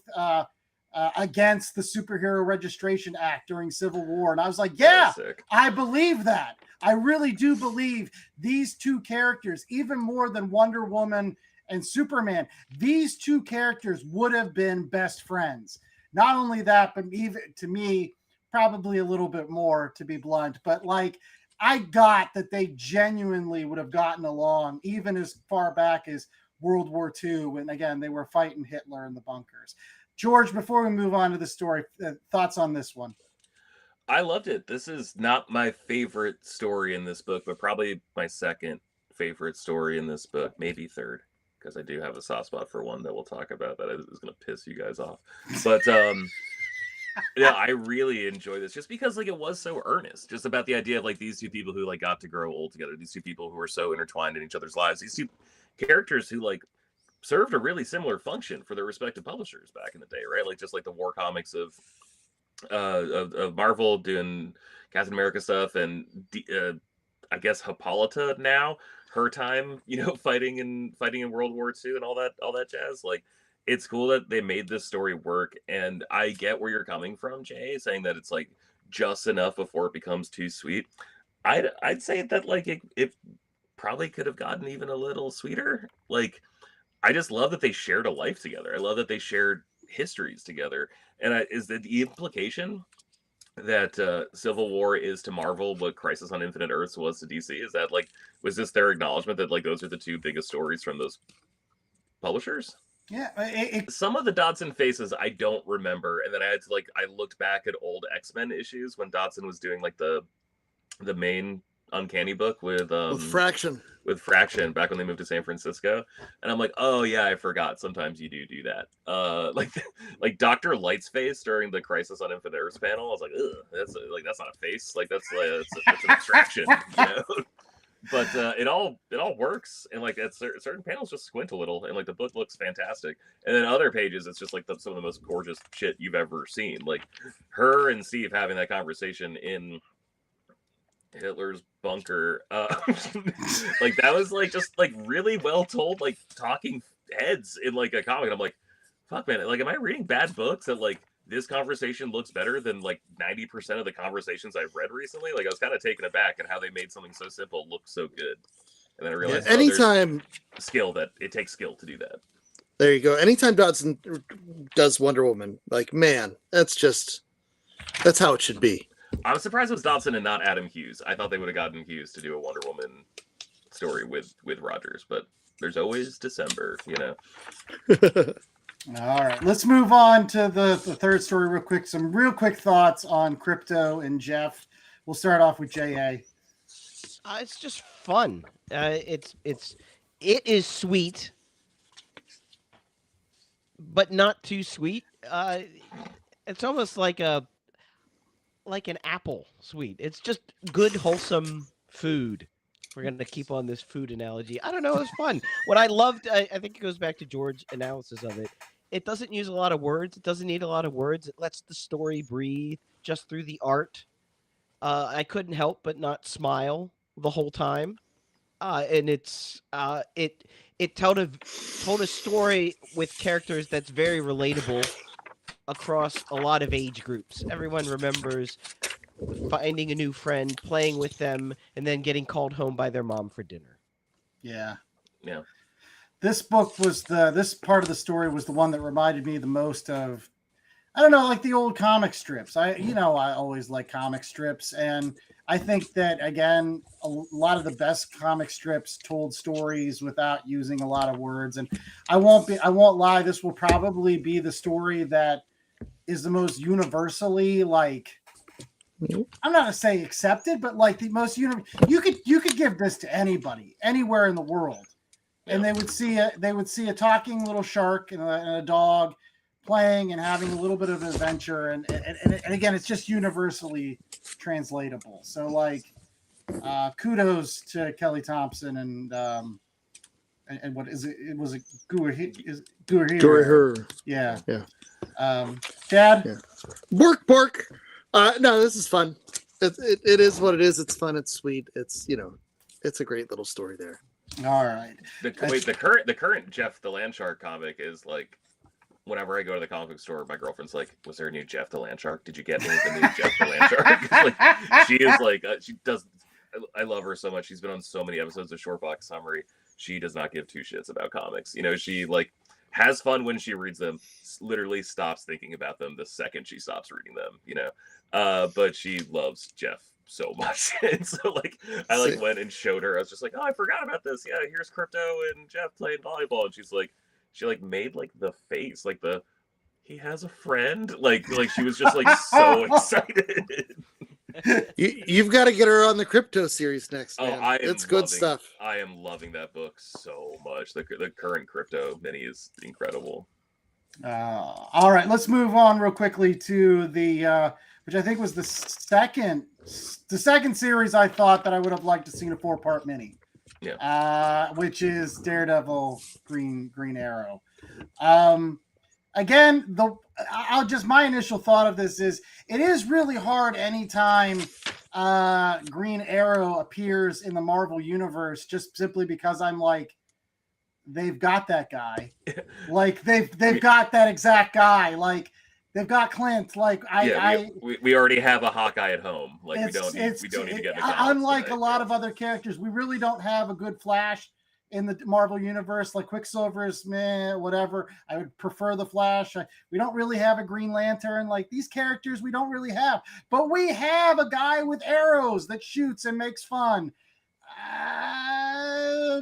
against the Superhero Registration Act during Civil War. And I was like, yeah, I believe that. I really do believe these two characters, even more than Wonder Woman and Superman, these two characters would have been best friends. Not only that, but even to me, probably a little bit more, to be blunt. But like, I got that they genuinely would have gotten along, even as far back as World War II, when again they were fighting Hitler in the bunkers. George, before we move on to the story, thoughts on this one? I loved it. This is not my favorite story in this book, but probably my second favorite story in this book, maybe third, because I do have a soft spot for one that we'll talk about that is going to piss you guys off. But yeah, I really enjoy this just because like it was so earnest, just about the idea of like these two people who like got to grow old together, these two people who are so intertwined in each other's lives, these two characters who like served a really similar function for their respective publishers back in the day, right? Like just like the war comics of Marvel doing Captain America stuff, and I guess Hippolyta now, her time, fighting in World War II and all that jazz. Like, it's cool that they made this story work, and I get where you're coming from, Jay, saying that it's like just enough before it becomes too sweet. I'd say that like it probably could have gotten even a little sweeter. Like, I just love that they shared a life together. I love that they shared histories together. And is that the implication that Civil War is to Marvel what Crisis on Infinite Earths was to DC? Is that like, was this their acknowledgement that like those are the two biggest stories from those publishers? Yeah. Some of the Dodson faces I don't remember, and then I looked back at old X-Men issues when Dodson was doing like the main Uncanny book with Fraction. with Fraction back when they moved to San Francisco, and I'm like, oh yeah, I forgot. Sometimes you do that. Like Dr. Light's face during the Crisis on Infinite Earths panel. I was like, ugh, that's not a face. Like that's an abstraction, you know. But it all works, and like at certain panels just squint a little, and like the book looks fantastic. And then other pages, it's just like some of the most gorgeous shit you've ever seen. Like her and Steve having that conversation in Hitler's bunker, like that was like just like really well told, like talking heads in like a comic. And I'm like, fuck man, like am I reading bad books that like this conversation looks better than like 90% of the conversations I've read recently? Like I was kind of taken aback at how they made something so simple look so good. And then I realized anytime skill, that it takes skill to do that. There you go. Anytime Dodson does Wonder Woman, like man, that's how it should be. I'm surprised it was Dodson and not Adam Hughes. I thought they would have gotten Hughes to do a Wonder Woman story with Rogers, but there's always December, you know. All right, let's move on to the third story real quick. Some real quick thoughts on Crypto and Jeff. We'll start off with J.A. It's just fun. It is sweet, but not too sweet. It's almost like an apple sweet. It's just good, wholesome food. We're going to keep on this food analogy. I don't know. It was fun. What I loved, I think it goes back to George's analysis of it. It doesn't use a lot of words. It doesn't need a lot of words. It lets the story breathe just through the art. I couldn't help but not smile the whole time. And it told a story with characters that's very relatable across a lot of age groups. Everyone remembers finding a new friend, playing with them, and then getting called home by their mom for dinner. Yeah. This book was this part of the story was the one that reminded me the most of, I don't know, like the old comic strips. I always like comic strips, and I think that again, a lot of the best comic strips told stories without using a lot of words. And I won't lie, this will probably be the story that is the most universally like, I'm not gonna say accepted, but like the most you could give this to anybody anywhere in the world, and they would see a talking little shark and a dog playing and having a little bit of an adventure, and again, it's just universally translatable. So like, kudos to Kelly Thompson and what is it? It was a Gurahira. Yeah. Dad. Yeah. Bork. No, this is fun. It is what it is. It's fun. It's sweet. It's it's a great little story there. All right. The current Jeff the Landshark comic is like, whenever I go to the comic book store, my girlfriend's like, "Was there a new Jeff the Landshark? Did you get me the new Jeff the Landshark?" Like, she is like, she does. I love her so much. She's been on so many episodes of Short Box Summary. She does not give two shits about comics. You know, she like has fun when she reads them. Literally stops thinking about them the second she stops reading them. You know, but she loves Jeff so much, and so like I like went and showed her. I was just like, "Oh, I forgot about this. Yeah, here's Crypto and Jeff playing volleyball," and she's like. She like made like the face, like the he has a friend, like she was just like so excited. You've got to get her on the Crypto series next. Man. Oh, it's good stuff. I am loving that book so much. The current Crypto mini is incredible. All right, let's move on real quickly to the which I think was the second series I thought that I would have liked to see a 4-part mini. Yeah. Which is Daredevil, Green Arrow. Again, my initial thought of this is it is really hard anytime Green Arrow appears in the Marvel universe, just simply because I'm like, they've got that guy, like they've got that exact guy, like. They've got Clint. Like we already have a Hawkeye at home. Like we don't need to get. Unlike a lot of other characters, we really don't have a good Flash in the Marvel universe. Like Quicksilver is meh, whatever. I would prefer the Flash. We don't really have a Green Lantern. Like these characters, we don't really have. But we have a guy with arrows that shoots and makes fun.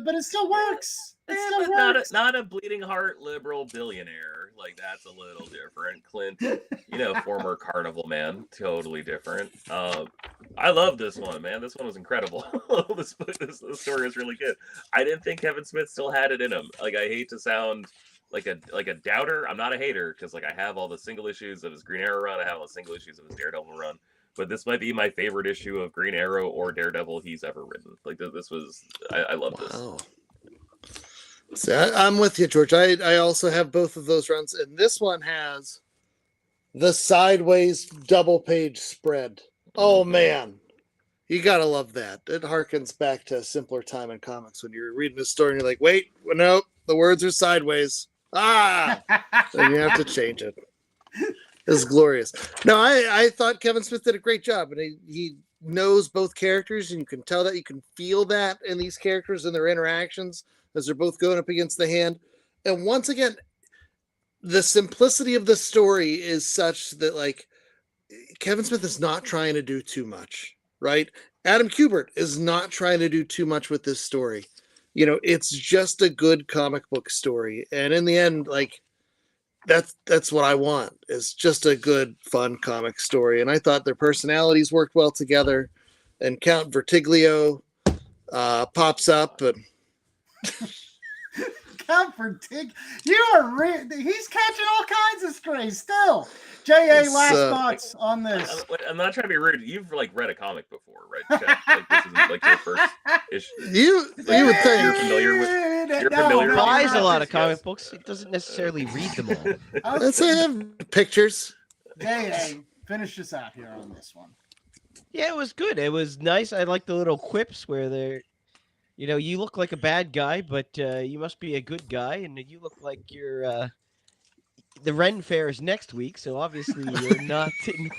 But it still works. It still works. Not a bleeding heart liberal billionaire. like that's a little different. Clint, former carnival man, totally different. I love this one, man. This one was incredible. this story is really good. I didn't think Kevin Smith still had it in him. Like, I hate to sound like a doubter. I'm not a hater because like I have all the single issues of his Green Arrow run. I have all the single issues of his Daredevil run. But this might be my favorite issue of Green Arrow or Daredevil he's ever written. Like this was, I love this. Wow. So I'm with you, George. I also have both of those runs, and this one has the sideways double page spread. Oh man, you gotta love that. It harkens back to a simpler time in comics when you're reading a story and you're like, wait, no, the words are sideways. And you have to change it. It's glorious. No, I thought Kevin Smith did a great job, and he knows both characters, and you can tell that, you can feel that in these characters and their interactions as they're both going up against the hand. And once again, the simplicity of the story is such that like Kevin Smith is not trying to do too much, right? Adam Kubert is not trying to do too much with this story. It's just a good comic book story. And in the end, like that's what I want, is just a good, fun comic story. And I thought their personalities worked well together. And Count Vertiglio pops up, and Count Vertiglio, he's catching all kinds of strays still. J.A. last thoughts on this. I'm not trying to be rude. You've like read a comic before, right, Chad? Like this isn't like your first issue. You would think you're familiar with. You're familiar. He buys a lot of comic books. He doesn't necessarily read them all. Let's say them pictures. J.A., finish us out here on this one. Yeah, it was good. It was nice. I like the little quips where they're, you look like a bad guy, but you must be a good guy, and you look like you're. The Ren Fair is next week, so obviously you're not in.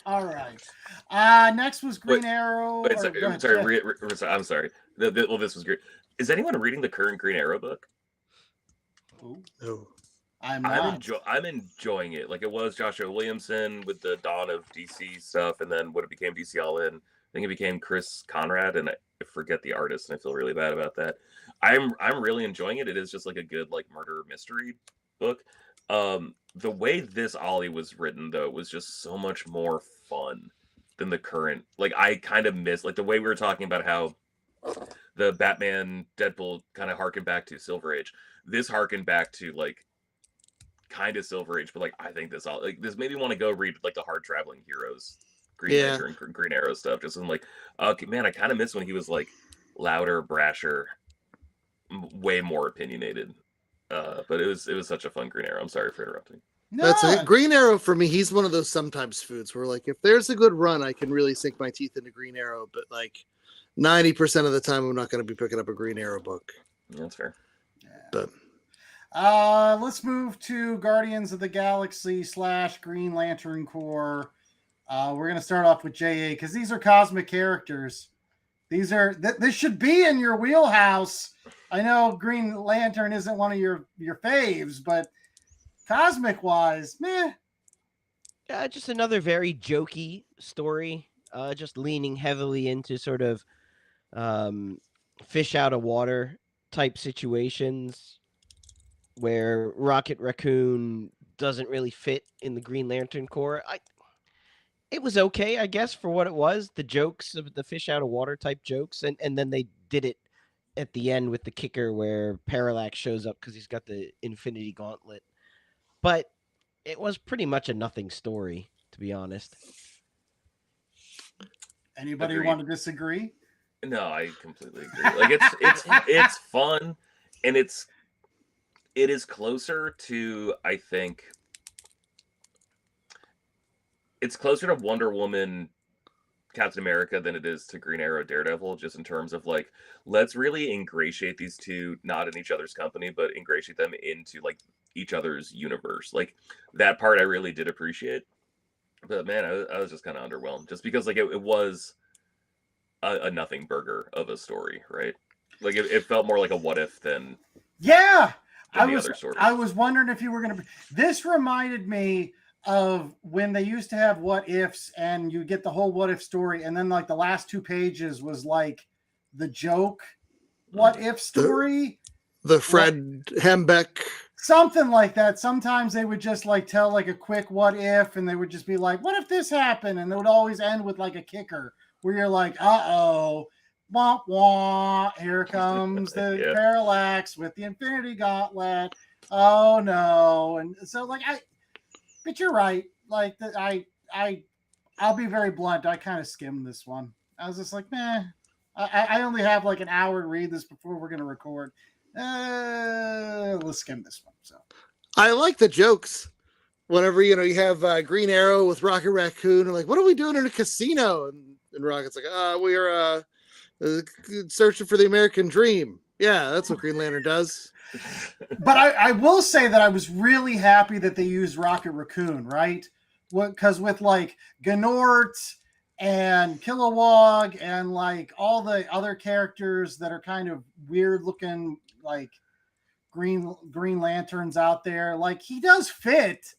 All right. Next was Green Arrow. Wait, I'm sorry. This was great. Is anyone reading the current Green Arrow book? No. I'm not. I'm enjoying it. Like, it was Joshua Williamson with the dawn of DC stuff, and then when it became DC All In, I think it became Chris Conrad, and I forget the artist, and I feel really bad about that. I'm really enjoying it. It is just like a good like murder mystery book. The way this Ollie was written, though, was just so much more fun than the current. Like, I kind of miss like the way we were talking about how the Batman Deadpool kind of harkened back to Silver Age. This harkened back to like kind of Silver Age, but like I think this made me want to go read like the Hard Traveling Heroes, Green Lantern, and Green Arrow stuff. Just I'm like, okay, man, I kind of miss when he was like louder, brasher, way more opinionated. But it was such a fun Green Arrow. I'm sorry for interrupting. No. That's it. Green Arrow for me. He's one of those sometimes foods where like if there's a good run, I can really sink my teeth into Green Arrow. But like 90% of the time, I'm not going to be picking up a Green Arrow book. Yeah, that's fair. Yeah. But let's move to Guardians of the Galaxy / Green Lantern Corps. We're gonna start off with JA because these are cosmic characters. These are this should be in your wheelhouse. I know Green Lantern isn't one of your faves, but cosmic wise, meh. Yeah, just another very jokey story. Just leaning heavily into sort of fish out of water type situations where Rocket Raccoon doesn't really fit in the Green Lantern Corps. It was okay, I guess, for what it was. The jokes of the fish out of water type jokes, and then they did it at the end with the kicker where Parallax shows up because he's got the Infinity Gauntlet. But it was pretty much a nothing story, to be honest. Anybody Agreed. want to disagree? No, I completely agree. Like it's fun, and it is closer to, I think, it's closer to Wonder Woman, Captain America than it is to Green Arrow, Daredevil, just in terms of like, let's really ingratiate these two, not in each other's company, but ingratiate them into like each other's universe. Like that part I really did appreciate. But man, I was just kind of underwhelmed just because like it was a nothing burger of a story, right? Like it felt more like a what if than yeah. than the other stories. I was wondering if you were going to. This reminded me of when they used to have what ifs, and you get the whole what if story, and then like the last 2 pages was like the joke what if story. The Fred Hembeck. Something like that. Sometimes they would just like tell like a quick what if, and they would just be like, what if this happened? And it would always end with like a kicker where you're like, uh-oh, wah wah, here comes the Yeah. Parallax with the Infinity Gauntlet. Oh no. And so like but you're right. Like I'll be very blunt. I kind of skimmed this one. I was just like, meh. I only have like an hour to read this before we're gonna record. Let's skim this one. So I like the jokes. Whenever you have Green Arrow with Rocket Raccoon, and like, what are we doing in a casino? And Rocket's like, we're searching for the American dream. Yeah, that's what Green Lantern does. but I will say that I was really happy that they used Rocket Raccoon, right? Because with like Gnort and Kilowog and like all the other characters that are kind of weird looking, like Green Lanterns out there, like he does fit.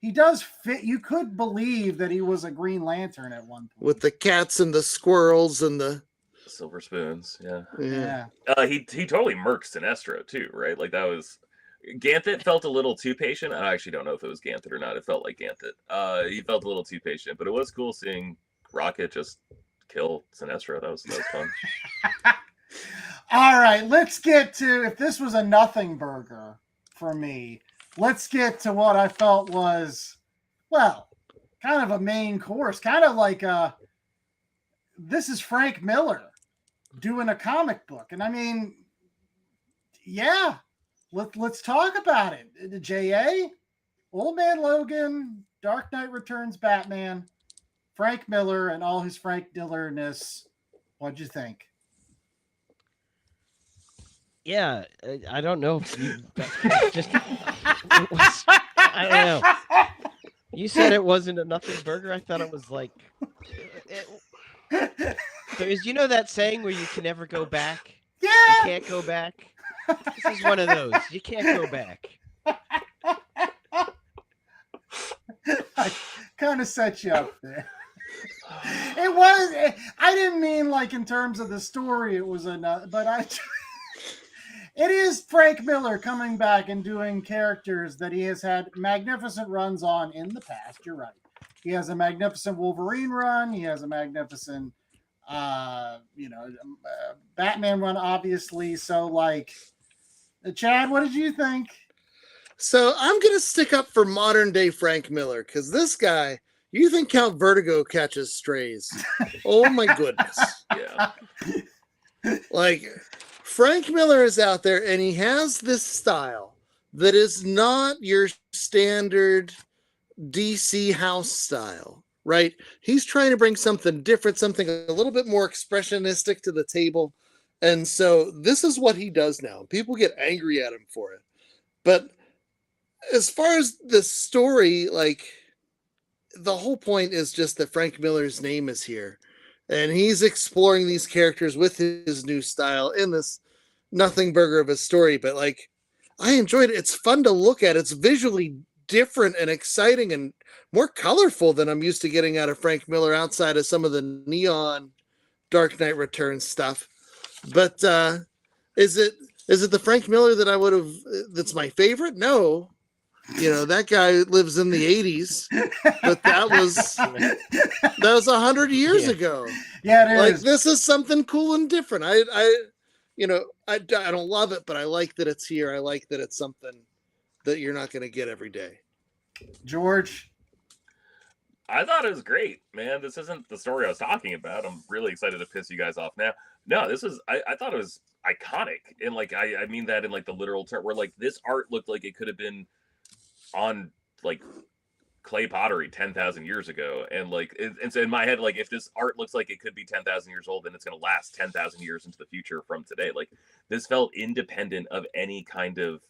You could believe that he was a Green Lantern at one point. With the cats and the squirrels and the Silver Spoons, yeah. Yeah. He totally murked Sinestro too, right? Like that was Ganthet felt a little too patient. I actually don't know if it was Ganthet or not. It felt like Ganthet. He felt a little too patient, but it was cool seeing Rocket just kill Sinestro. That was fun. All right, let's get to, if this was a nothing burger for me, let's get to what I felt was, well, kind of a main course, kind of like this is Frank Miller doing a comic book. And I mean, yeah, let's talk about it. The J.A., Old Man Logan, Dark Knight Returns Batman, Frank Miller and all his Frank Diller-ness. What'd you think? Yeah, I don't know if you just I don't know. You said it wasn't a nothing burger. I thought it was like there's that saying where you can never go back. Yeah, you can't go back. This is one of those. You can't go back. I kind of set you up there. It was. I didn't mean like in terms of the story. It was but it is Frank Miller coming back and doing characters that he has had magnificent runs on in the past. You're right. He has a magnificent Wolverine run. He has a magnificent, Batman run, obviously. So, like, Chad, what did you think? So I'm going to stick up for modern day Frank Miller because this guy, you think Count Vertigo catches strays. Oh, my goodness. Yeah. Like, Frank Miller is out there and he has this style that is not your standard DC house style, right? He's trying to bring something different, something a little bit more expressionistic to the table. And so this is what he does now. People get angry at him for it. But as far as the story, like, the whole point is just that Frank Miller's name is here. And he's exploring these characters with his new style in this nothing burger of a story. But, like, I enjoyed it. It's fun to look at. It's visually different and exciting and more colorful than I'm used to getting out of Frank Miller outside of some of the neon Dark Knight Returns stuff. But is it the Frank Miller that I would have, that's my favorite? No. That guy lives in the 80s, but that was 100 years ago. Yeah, it like is. This is something cool and different. I don't love it, but I like that it's here. I like that it's something that you're not going to get every day. George, I thought it was great, man. This isn't the story I was talking about. I'm really excited to piss you guys off now. No, this is, I thought it was iconic. And like, I mean that in like the literal term where like this art looked like it could have been on like clay pottery 10,000 years ago. And like, and so in my head, like if this art looks like it could be 10,000 years old, then it's going to last 10,000 years into the future from today. Like this felt independent of any kind of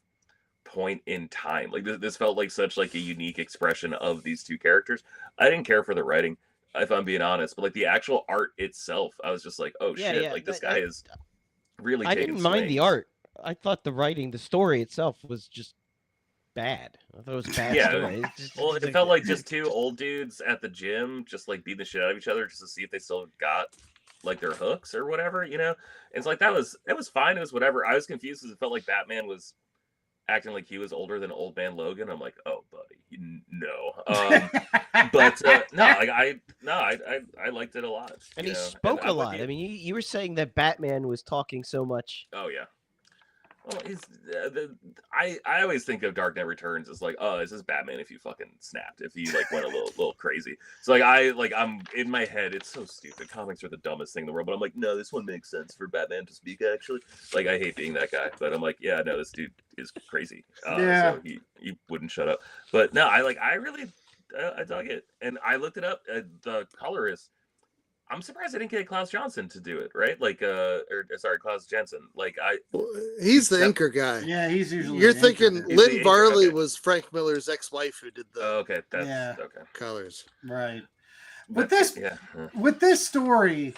point in time. Like this felt like such like a unique expression of these two characters. I didn't care for the writing, if I'm being honest, but like the actual art itself, I was just like, oh shit, yeah, like this guy is really I didn't mind the art. I thought the writing, the story itself was just bad. I thought it was bad. Yeah. Story. It felt like just two old dudes at the gym, just like beating the shit out of each other just to see if they still got like their hooks or whatever, you know. And it's like it was fine, it was whatever. I was confused because it felt like Batman was acting like he was older than Old Man Logan. I'm like, oh, buddy, no. But no, like I liked it a lot. And you he know? spoke And a I'm with lot. you. I mean, you were saying that Batman was talking so much. Oh yeah. Well, he's I always think of Dark Knight Returns as like, oh, this is Batman if you fucking snapped, if you like went a little crazy. So like I'm in my head, it's so stupid. Comics are the dumbest thing in the world, but I'm like, no, this one makes sense for Batman to speak actually. Like I hate being that guy, but I'm like, yeah, no, this dude is crazy. Yeah. So he wouldn't shut up. But no, I really I dug it, and I looked it up. The colorist. I'm surprised I didn't get Klaus Johnson to do it, right? Like, Klaus Jensen. Like, He's the inker guy. Yeah, he's usually. You're the thinking anchor. He's the Lynn inker, Varley okay. was Frank Miller's ex-wife who did the okay, that's Yeah. okay. colors. Right. But With this story,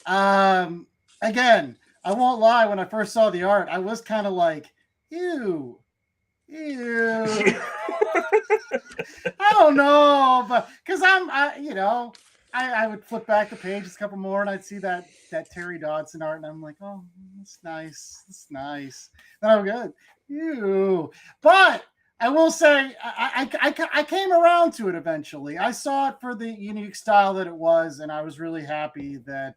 again, I won't lie. When I first saw the art, I was kind of like, ew. I don't know, but because I would flip back the pages a couple more and I'd see that Terry Dodson art and I'm like, oh, that's nice. Then I'm good. Ew. But I will say I came around to it eventually. I saw it for the unique style that it was, and I was really happy that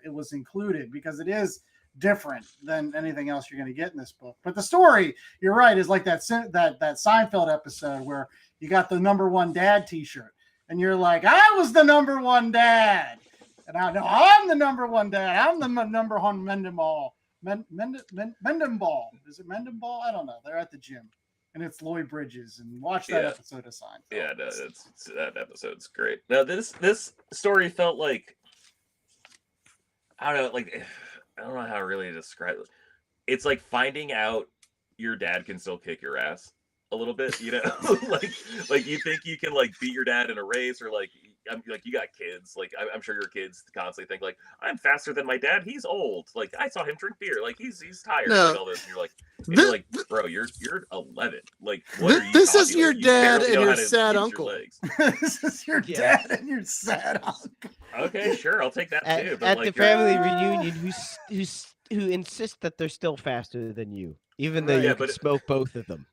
it was included because it is different than anything else you're going to get in this book. But the story, you're right, is like that Seinfeld episode where you got the #1 dad t-shirt and you're like, I was the #1 dad. And I know I'm the #1 dad. I'm the #1 Mendenball. Mendenball. Is it Mendenball? I don't know. They're at the gym. And it's Lloyd Bridges. And watch that episode of Seinfeld. Yeah, no, that episode's great. Now this story felt like, I don't know, like I don't know how to really describe it. It's like finding out your dad can still kick your ass a little bit, you know? like you think you can like beat your dad in a race, or like you got kids. Like I'm sure your kids constantly think like, I'm faster than my dad. He's old. Like I saw him drink beer. Like he's tired. No. Like all this. And you're like, bro, you're 11. Like what are you This is talking your about? You dad barely and know your how to sad use your uncle. legs. This is your Yeah. dad and your sad uncle. Okay, sure, I'll take that too. But At like, the family reunion, who insist that they're still faster than you, even though Right. you Yeah, can but- smoke both of them.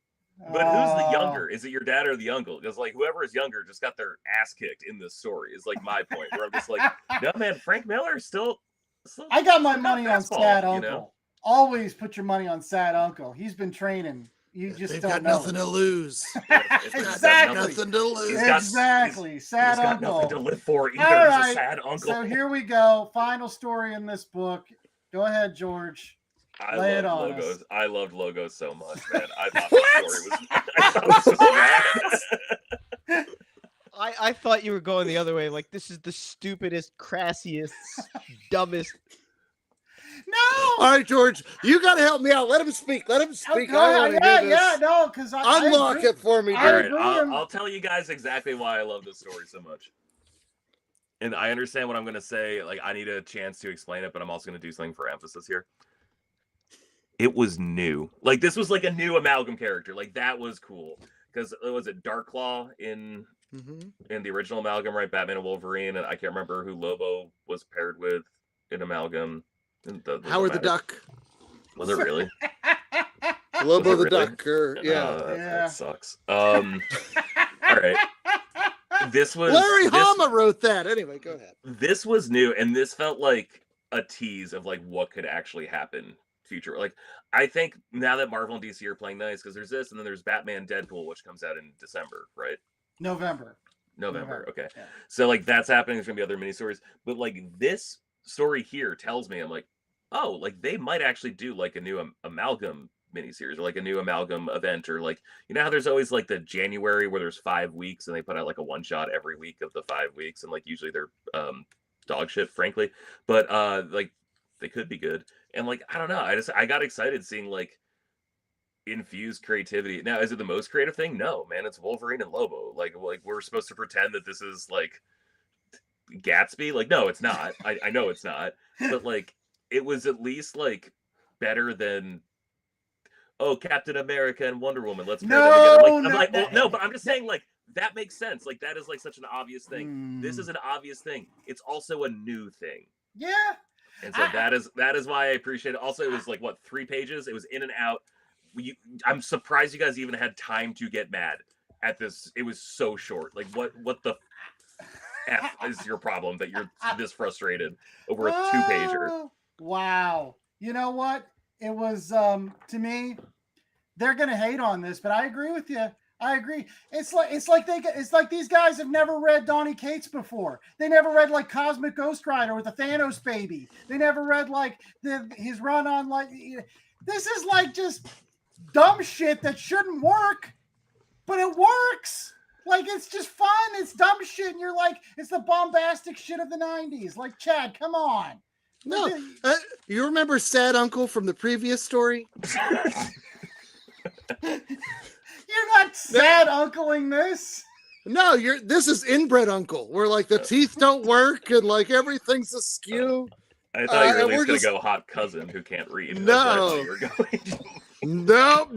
But who's the younger? Is it your dad or the uncle? Because like whoever is younger just got their ass kicked in this story. Is like my point. Where I'm just like, no man, Frank Miller still I got my still money on fastball, sad you uncle. know? Always put your money on sad uncle. He's been training. You just They've don't got know. nothing to lose. It's got Exactly. Nothing to lose. He's got- Exactly. Sad He's got nothing to uncle. live for either. All He's right, a sad uncle. So here we go. Final story in this book. Go ahead, George. Lay it loved on logos. us. I loved logos so much, man. I thought this story was. I thought this was rad. I thought you were going the other way. Like this is the stupidest, crassiest, dumbest. No. All right, George, you got to help me out. Let him speak. Let him speak. Go I ahead. want to Yeah, hear this. yeah, no, because I Unlock agree. it for me, I All dude. right, agree. I'll tell you guys exactly why I love this story so much. And I understand what I'm going to say. Like, I need a chance to explain it, but I'm also going to do something for emphasis here. It was new. Like, this was like a new amalgam character. Like, that was cool. Because it was a Darkclaw in the original amalgam, right? Batman and Wolverine. And I can't remember who Lobo was paired with in amalgam. Howard the Duck. Was it really? Lobo the Really? Duck. Yeah. That Yeah. sucks. All right. This was Larry this- Hama wrote that. Anyway, go ahead. This was new, and this felt like a tease of like what could actually happen future. Like, I think now that Marvel and DC are playing nice, because there's this, and then there's Batman Deadpool, which comes out in December, right? November. November. Okay. Yeah. So like that's happening. There's gonna be other ministories, but like this story here tells me, I'm like, oh, like they might actually do like a new amalgam miniseries, or like a new amalgam event, or like, you know how there's always like the January where there's 5 weeks and they put out like a one shot every week of the 5 weeks, and like usually they're dog shit, frankly, but like they could be good. And like, I don't know, I got excited seeing like infused creativity. Now, is it the most creative thing? No, man, it's Wolverine and Lobo. Like we're supposed to pretend that this is like Gatsby. Like, no, it's not. I know it's not, but like it was at least like better than, oh, Captain America and Wonder Woman, let's pair them together. Like, I'm like, well, no, but I'm just saying, like, that makes sense. Like, that is like such an obvious thing. This is an obvious thing. It's also a new thing. Yeah. And so that is why I appreciate it. Also, it was like, what, 3 pages? It was in and out. I'm surprised you guys even had time to get mad at this. It was so short. Like, what the F is your problem that you're this frustrated over a 2-pager? Wow. You know what? It was, to me, they're going to hate on this, but I agree with you. I agree. It's like these guys have never read Donny Cates before. They never read like Cosmic Ghost Rider with the Thanos baby. They never read like his run on like, this is like just dumb shit that shouldn't work, but it works. Like, it's just fun. It's dumb shit. And you're like, it's the bombastic shit of the 90s. Like, Chad, come on. No, you remember Sad Uncle from the previous story? You're not sad uncling this. No, this is inbred uncle, where like the teeth don't work and like everything's askew. I thought you were really gonna go hot cousin who can't read. No. Nope.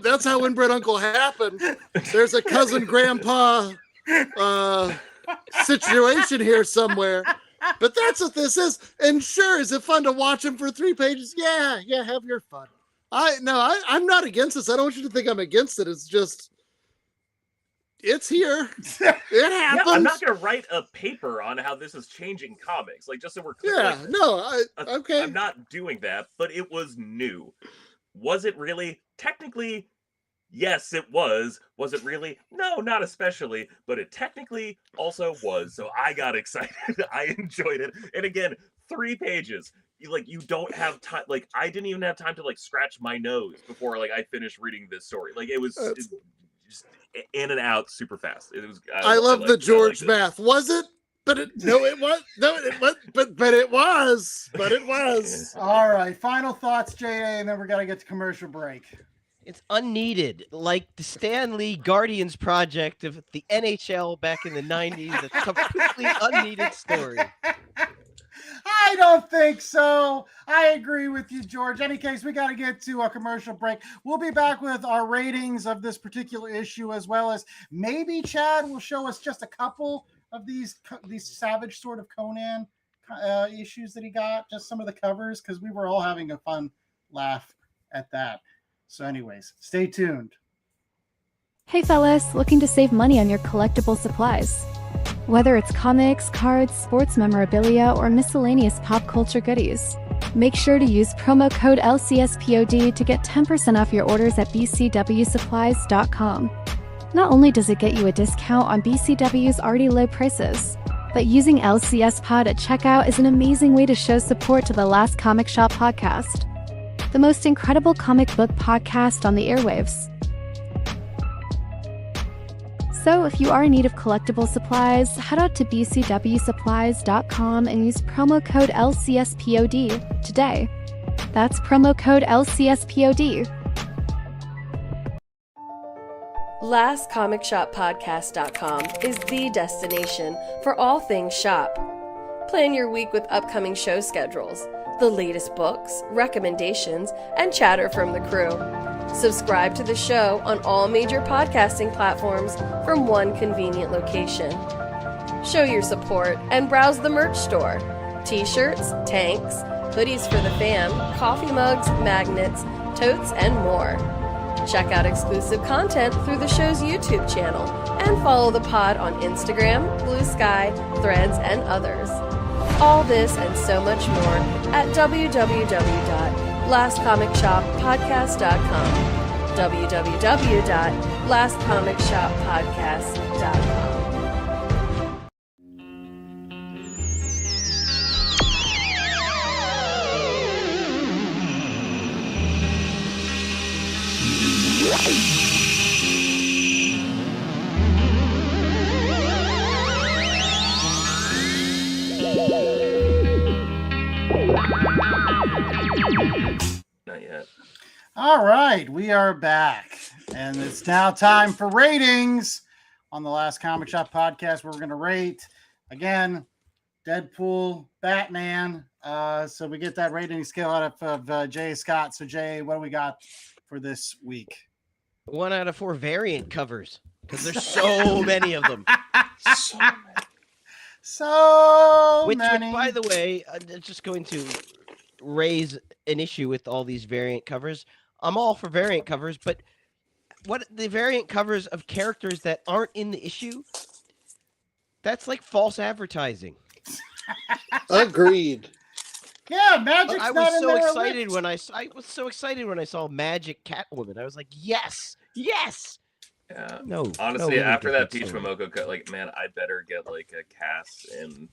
That's how inbred uncle happened. There's a cousin grandpa situation here somewhere. But that's what this is. And sure, is it fun to watch him for 3 pages? Yeah, have your fun. I'm not against this. I don't want you to think I'm against it. It's just, it's here. It happens. Yeah, I'm not going to write a paper on how this is changing comics. Like, just so we're clear. Yeah, like, okay. I'm not doing that, but it was new. Was it really? Technically, yes, it was. Was it really? No, not especially. But it technically also was. So I got excited. I enjoyed it. And again, 3 pages. You don't have time. Like, I didn't even have time to like scratch my nose before like I finished reading this story. Like, it was just in and out super fast. It was. I love the George math. Was it? But it was. But it was. All right. Final thoughts, JA, and then we're gonna get to commercial break. It's unneeded, like the Stan Lee Guardians project of the NHL back in the 90s. A completely unneeded story. I don't think so. I agree with you, George. Any case, we got to get to a commercial break. We'll be back with our ratings of this particular issue, as well as maybe Chad will show us just a couple of these Savage Sword of Conan issues that he got, just some of the covers, because we were all having a fun laugh at that. So anyways, stay tuned. Hey fellas, looking to save money on your collectible supplies? Whether it's comics, cards, sports memorabilia, or miscellaneous pop culture goodies, make sure to use promo code LCSPOD to get 10% off your orders at bcwsupplies.com. Not only does it get you a discount on BCW's already low prices, but using LCS Pod at checkout is an amazing way to show support to the Last Comic Shop podcast, the most incredible comic book podcast on the airwaves. So if you are in need of collectible supplies, head out to bcwsupplies.com and use promo code LCSPOD today. That's promo code LCSPOD. LastComicShopPodcast.com is the destination for all things shop. Plan your week with upcoming show schedules, the latest books, recommendations, and chatter from the crew. Subscribe to the show on all major podcasting platforms from one convenient location. Show your support and browse the merch store. T-shirts, tanks, hoodies for the fam, coffee mugs, magnets, totes, and more. Check out exclusive content through the show's YouTube channel and follow the pod on Instagram, Blue Sky, Threads, and others. All this and so much more at www.lastcomicshoppodcast.com. www.lastcomicshoppodcast.com. Not yet. All right, we are back, and it's now time for ratings on the Last Comic Shop podcast. We're going to rate again Deadpool, Batman. So we get that rating scale out of Jay Scott. So Jay, what do we got for this week? 1 out of 4 variant covers, because there's so many of them. So Which, many. by the way, I'm just going to raise an issue with all these variant covers. I'm all for variant covers, but what the variant covers of characters that aren't in the issue, that's like false advertising. Agreed. Yeah, Magic's I not was in so there. excited when I was so excited when I saw Magic Catwoman. I was like, yes, yes. Yeah. No, Honestly, no, after that Peach Peach Momoko cut, like, man, I better get like a Cass and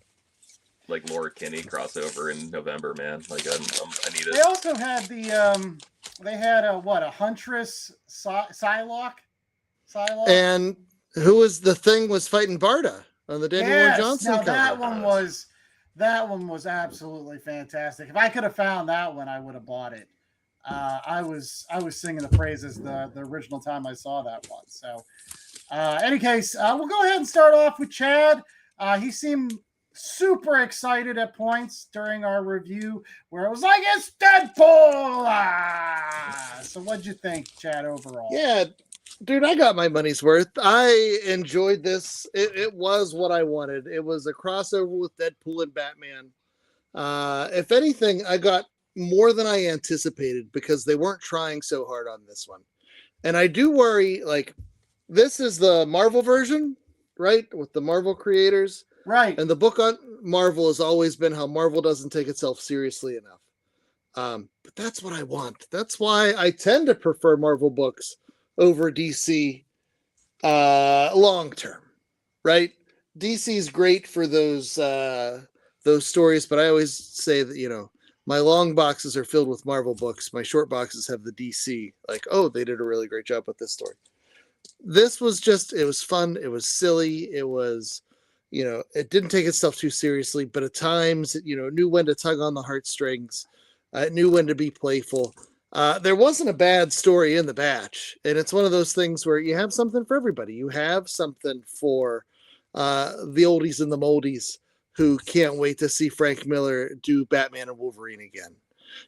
like Laura Kinney crossover in November, man. Like, I need They it. also had they had a Huntress Psylocke. And who was the Thing was fighting Barda on the Daniel Warren Johnson now cover. that one was absolutely fantastic. If I could have found that one, I would have bought it. I was singing the praises the original time I saw that one. So, any case, we'll go ahead and start off with Chad. He seemed super excited at points during our review where it was like, it's Deadpool. So what'd you think, Chad, overall? Yeah, dude, I got my money's worth. I enjoyed this. It was what I wanted. It was a crossover with Deadpool and Batman. If anything, I got more than I anticipated because they weren't trying so hard on this one. And I do worry, like, this is the Marvel version, right? With the Marvel creators. Right. And the book on Marvel has always been how Marvel doesn't take itself seriously enough. But that's what I want. That's why I tend to prefer Marvel books over DC long term, right? DC is great for those stories, but I always say that, you know, my long boxes are filled with Marvel books. My short boxes have the DC. Like, oh, they did a really great job with this story. This was just, it was fun. It was silly. It was, you know, it didn't take itself too seriously, but at times, you know, knew when to tug on the heartstrings. It knew when to be playful. There wasn't a bad story in the batch. And it's one of those things where you have something for everybody. You have something for the oldies and the moldies who can't wait to see Frank Miller do Batman and Wolverine again.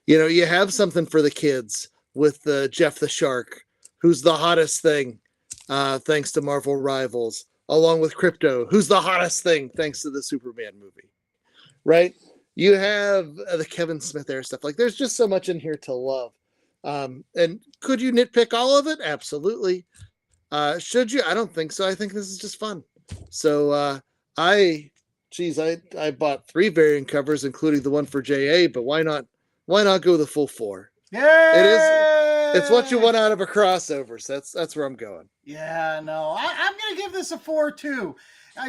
You know, you have something for the kids with Jeff the Shark, who's the hottest thing, thanks to Marvel Rivals, along with Crypto, who's the hottest thing, thanks to the Superman movie, right? You have the Kevin Smith era stuff. Like, there's just so much in here to love. And could you nitpick all of it? Absolutely. Should you? I don't think so. I think this is just fun. So I bought 3 variant covers, including the one for JA, but why not go the full 4? Yeah, It's what you want out of a crossover. So that's where I'm going. Yeah, no, I'm going to give this a 4 too.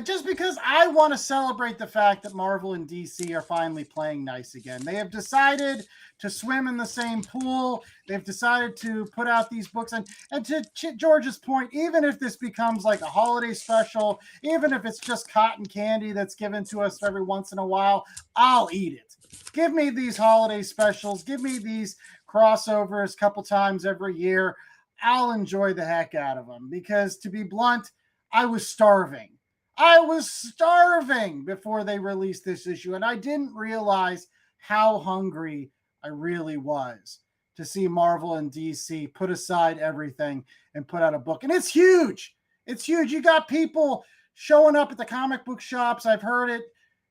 Just because I want to celebrate the fact that Marvel and DC are finally playing nice again. They have decided to swim in the same pool. They've decided to put out these books. And to George's point, even if this becomes like a holiday special, even if it's just cotton candy that's given to us every once in a while, I'll eat it. Give me these holiday specials. Give me these crossovers a couple times every year. I'll enjoy the heck out of them because, to be blunt, I was starving. I was starving before they released this issue, and I didn't realize how hungry I really was to see Marvel and DC put aside everything and put out a book. And it's huge. It's huge. You got people showing up at the comic book shops. I've heard it.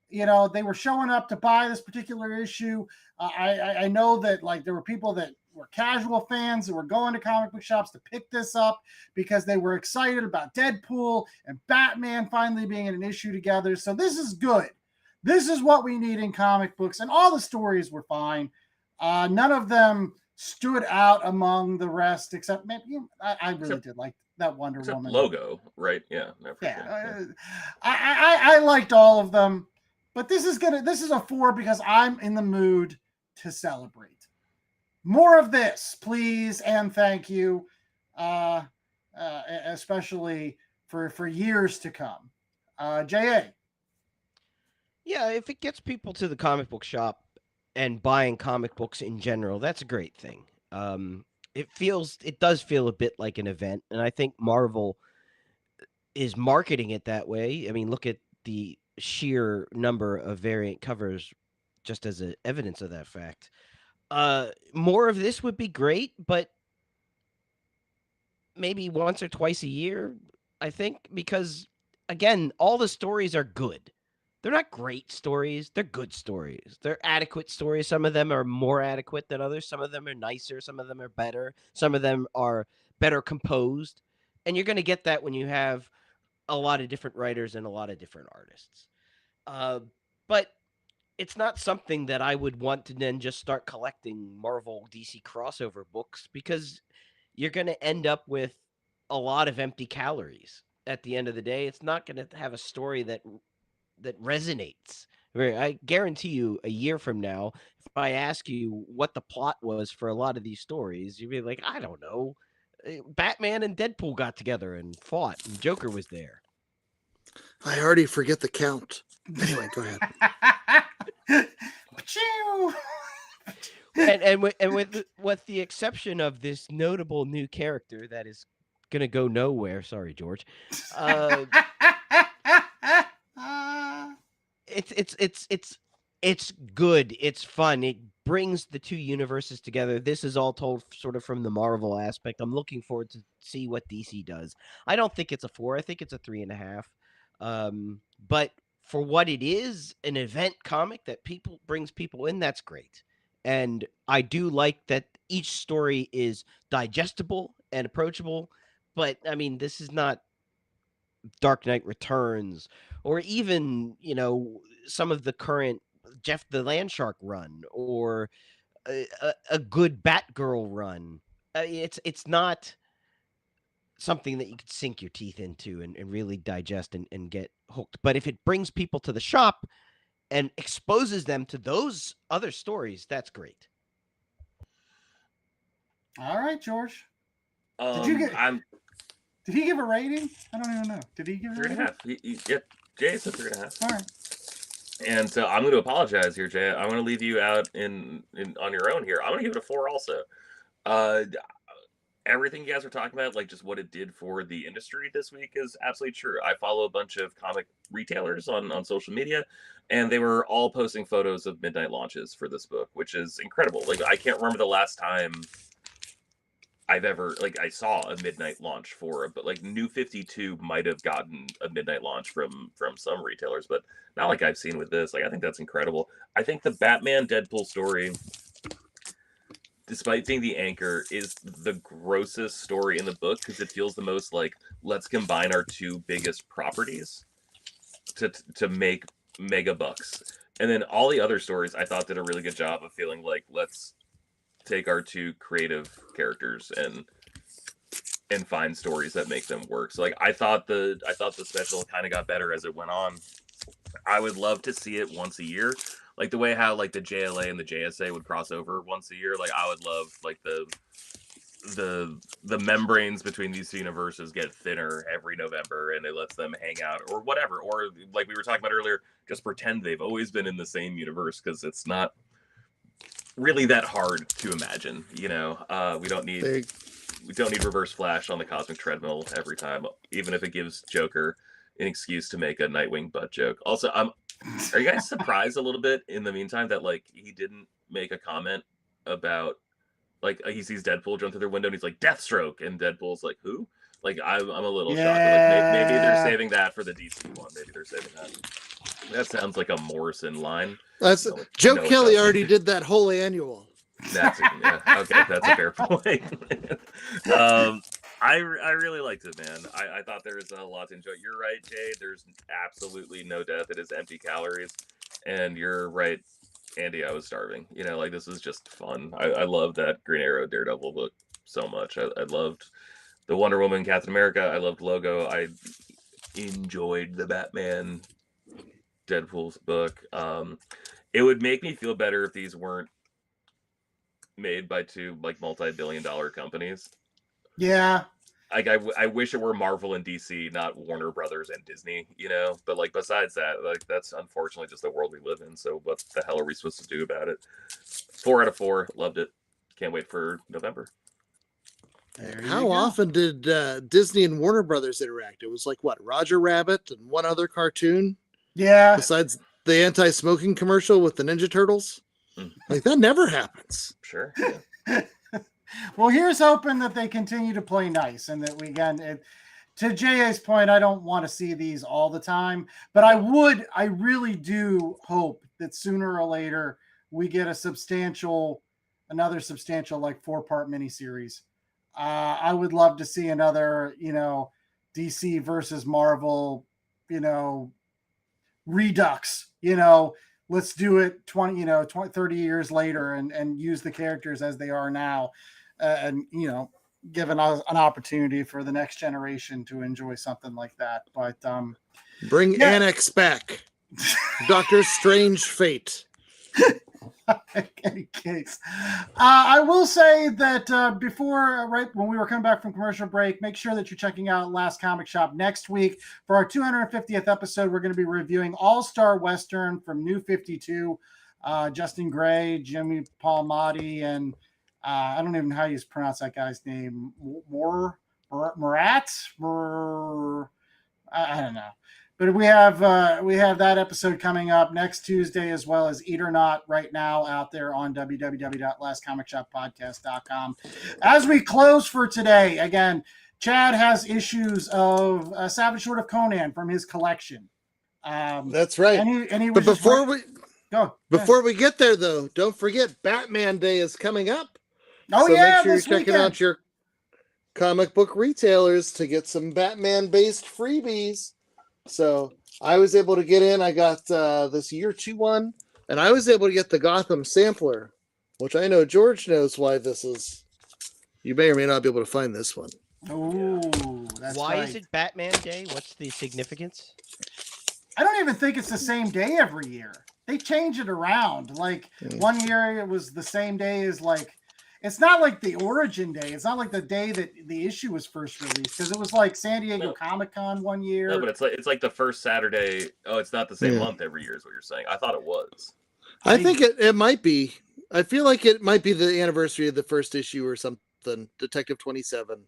You know, they were showing up to buy this particular issue. I know that, like, there were people that were casual fans that were going to comic book shops to pick this up because they were excited about Deadpool and Batman finally being in an issue together. So this is good. This is what we need in comic books, and all the stories were fine. None of them stood out among the rest, except maybe I really did like that Wonder Woman logo, right? Yeah, no, for yeah. sure. I liked all of them, but this is a 4 because I'm in the mood to celebrate. More of this, please, and thank you, especially for years to come. J.A. Yeah, if it gets people to the comic book shop and buying comic books in general, that's a great thing. It does feel a bit like an event, and I think Marvel is marketing it that way. I mean, look at the sheer number of variant covers just as evidence of that fact. More of this would be great, but maybe once or twice a year, I think, because again, all the stories are good. they're not great stories. They're good stories. They're adequate stories. Some of them are more adequate than others. Some of them are nicer. Some of them are better. Some of them are better composed. And you're going to get that when you have a lot of different writers and a lot of different artists. But it's not something that I would want to then just start collecting Marvel DC crossover books, because you're going to end up with a lot of empty calories. At the end of the day, it's not going to have a story that resonates. I guarantee you, a year from now, if I ask you what the plot was for a lot of these stories, you'd be like, I don't know. Batman and Deadpool got together and fought, and Joker was there. I already forget the count. Anyway, go ahead. Achoo! And with the exception of this notable new character that is gonna go nowhere. Sorry, George. It's good. It's fun. It brings the two universes together. This is all told sort of from the Marvel aspect. I'm looking forward to see what DC does. I don't think it's a 4. I think it's a 3.5. But for what it is, an event comic that brings people in, that's great. And I do like that each story is digestible and approachable. But I mean, this is not Dark Knight Returns, or even, some of the current Jeff the Landshark run, or a good Batgirl run. It's not something that you could sink your teeth into and really digest and get hooked. But if it brings people to the shop and exposes them to those other stories, that's great. All right, George. Did he give a rating? I don't even know. Did he give a rating? 3.5. Yep, Jay said 3.5. All right. And so I'm going to apologize here, Jay. I'm going to leave you out on your own here. I'm going to give it a 4 also. Everything you guys are talking about, like just what it did for the industry this week, is absolutely true. I follow a bunch of comic retailers on social media, and they were all posting photos of midnight launches for this book, which is incredible. Like, I can't remember the last time I've ever, I saw a midnight launch for it, but New 52 might have gotten a midnight launch from some retailers, but not like I've seen with this. I think that's incredible. I think the Batman Deadpool story, despite being the anchor, is the grossest story in the book, because it feels the most like, let's combine our two biggest properties to make mega bucks. And then all the other stories I thought did a really good job of feeling like, let's take our two creative characters and find stories that make them work. So I thought the special kind of got better as it went on. I would love to see it once a year. The way how the JLA and the JSA would cross over once a year. I would love the membranes between these two universes get thinner every November, and it lets them hang out or whatever. Or like we were talking about earlier, just pretend they've always been in the same universe, because it's not really that hard to imagine. We don't need Reverse Flash on the cosmic treadmill every time, even if it gives Joker an excuse to make a Nightwing butt joke. Also, are you guys surprised a little bit in the meantime that he didn't make a comment about he sees Deadpool jump through their window and he's like, Deathstroke, and Deadpool's like, who? I'm a little shocked. Maybe they're saving that for the DC one. Maybe they're saving that. That sounds like a Morrison line. Joe Kelly already did that whole annual. That's a fair point. I really liked it, man. I thought there was a lot to enjoy. You're right, Jay. There's absolutely no death. It is empty calories. And you're right, Andy. I was starving. This is just fun. I love that Green Arrow Daredevil book so much. I loved the Wonder Woman, Captain America. I loved Logo. I enjoyed the Batman Deadpool's book. It would make me feel better if these weren't made by two multi-billion-dollar companies. Yeah. I wish it were Marvel and DC, not Warner Brothers and Disney, but besides that, that's unfortunately just the world we live in. So what the hell are we supposed to do about it? 4 out of 4. Loved it. Can't wait for November. How often did Disney and Warner Brothers interact? It was Roger Rabbit and one other cartoon? Yeah. Besides the anti-smoking commercial with the Ninja Turtles? That never happens. Sure. Well, here's hoping that they continue to play nice, and that to JA's point, I don't want to see these all the time, but I really do hope that sooner or later we get another substantial like 4-part miniseries. I would love to see another, DC versus Marvel, redux, let's do it 20, 30 years later and use the characters as they are now. And, given us an opportunity for the next generation to enjoy something like that. But bring Annex back. Doctor Strange Fate. In any case, I will say that before, right when we were coming back from commercial break, make sure that you're checking out Last Comic Shop next week for our 250th episode. We're going to be reviewing All-Star Western from New 52, Justin Gray, Jimmy Palmiotti, and I don't even know how you pronounce that guy's name. Murat? I don't know. But we have that episode coming up next Tuesday, as well as Eat or Not right now out there on www.lastcomicshoppodcast.com. As we close for today, again, Chad has issues of Savage Sword of Conan from his collection. That's right. But before we get there, though, don't forget Batman Day is coming up. Oh, so yeah, make sure you're checking out your comic book retailers to get some Batman-based freebies. So I was able to get in. I got this Year 2 one, and I was able to get the Gotham sampler, which I know George knows why this is. You may or may not be able to find this one. Oh, that's why right. is it Batman Day? What's the significance? I don't even think it's the same day every year. They change it around. Like one year it was the same day as it's not like the origin day. It's not like the day that the issue was first released, because it was like San Diego Comic-Con one year. No, but it's like the first Saturday. Oh, it's not the same month every year is what you're saying. I thought it was. I think it might be. I feel like it might be the anniversary of the first issue or something, Detective 27.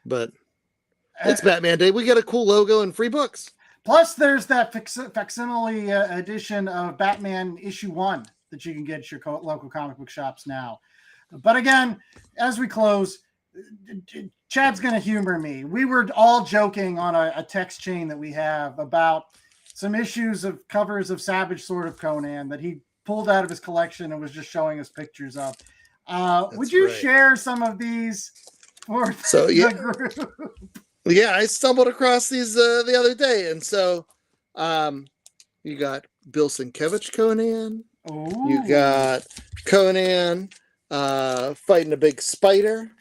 But it's Batman Day. We get a cool logo and free books. Plus, there's that facsimile edition of Batman issue 1 that you can get at your local comic book shops now. But again, as we close, Chad's going to humor me. We were all joking on a text chain that we have about some issues of covers of Savage Sword of Conan that he pulled out of his collection and was just showing us pictures of. Would you share some of these for the group? Yeah, I stumbled across these the other day. And so you got Bill Sienkiewicz Conan. Ooh. You got Conan fighting a big spider.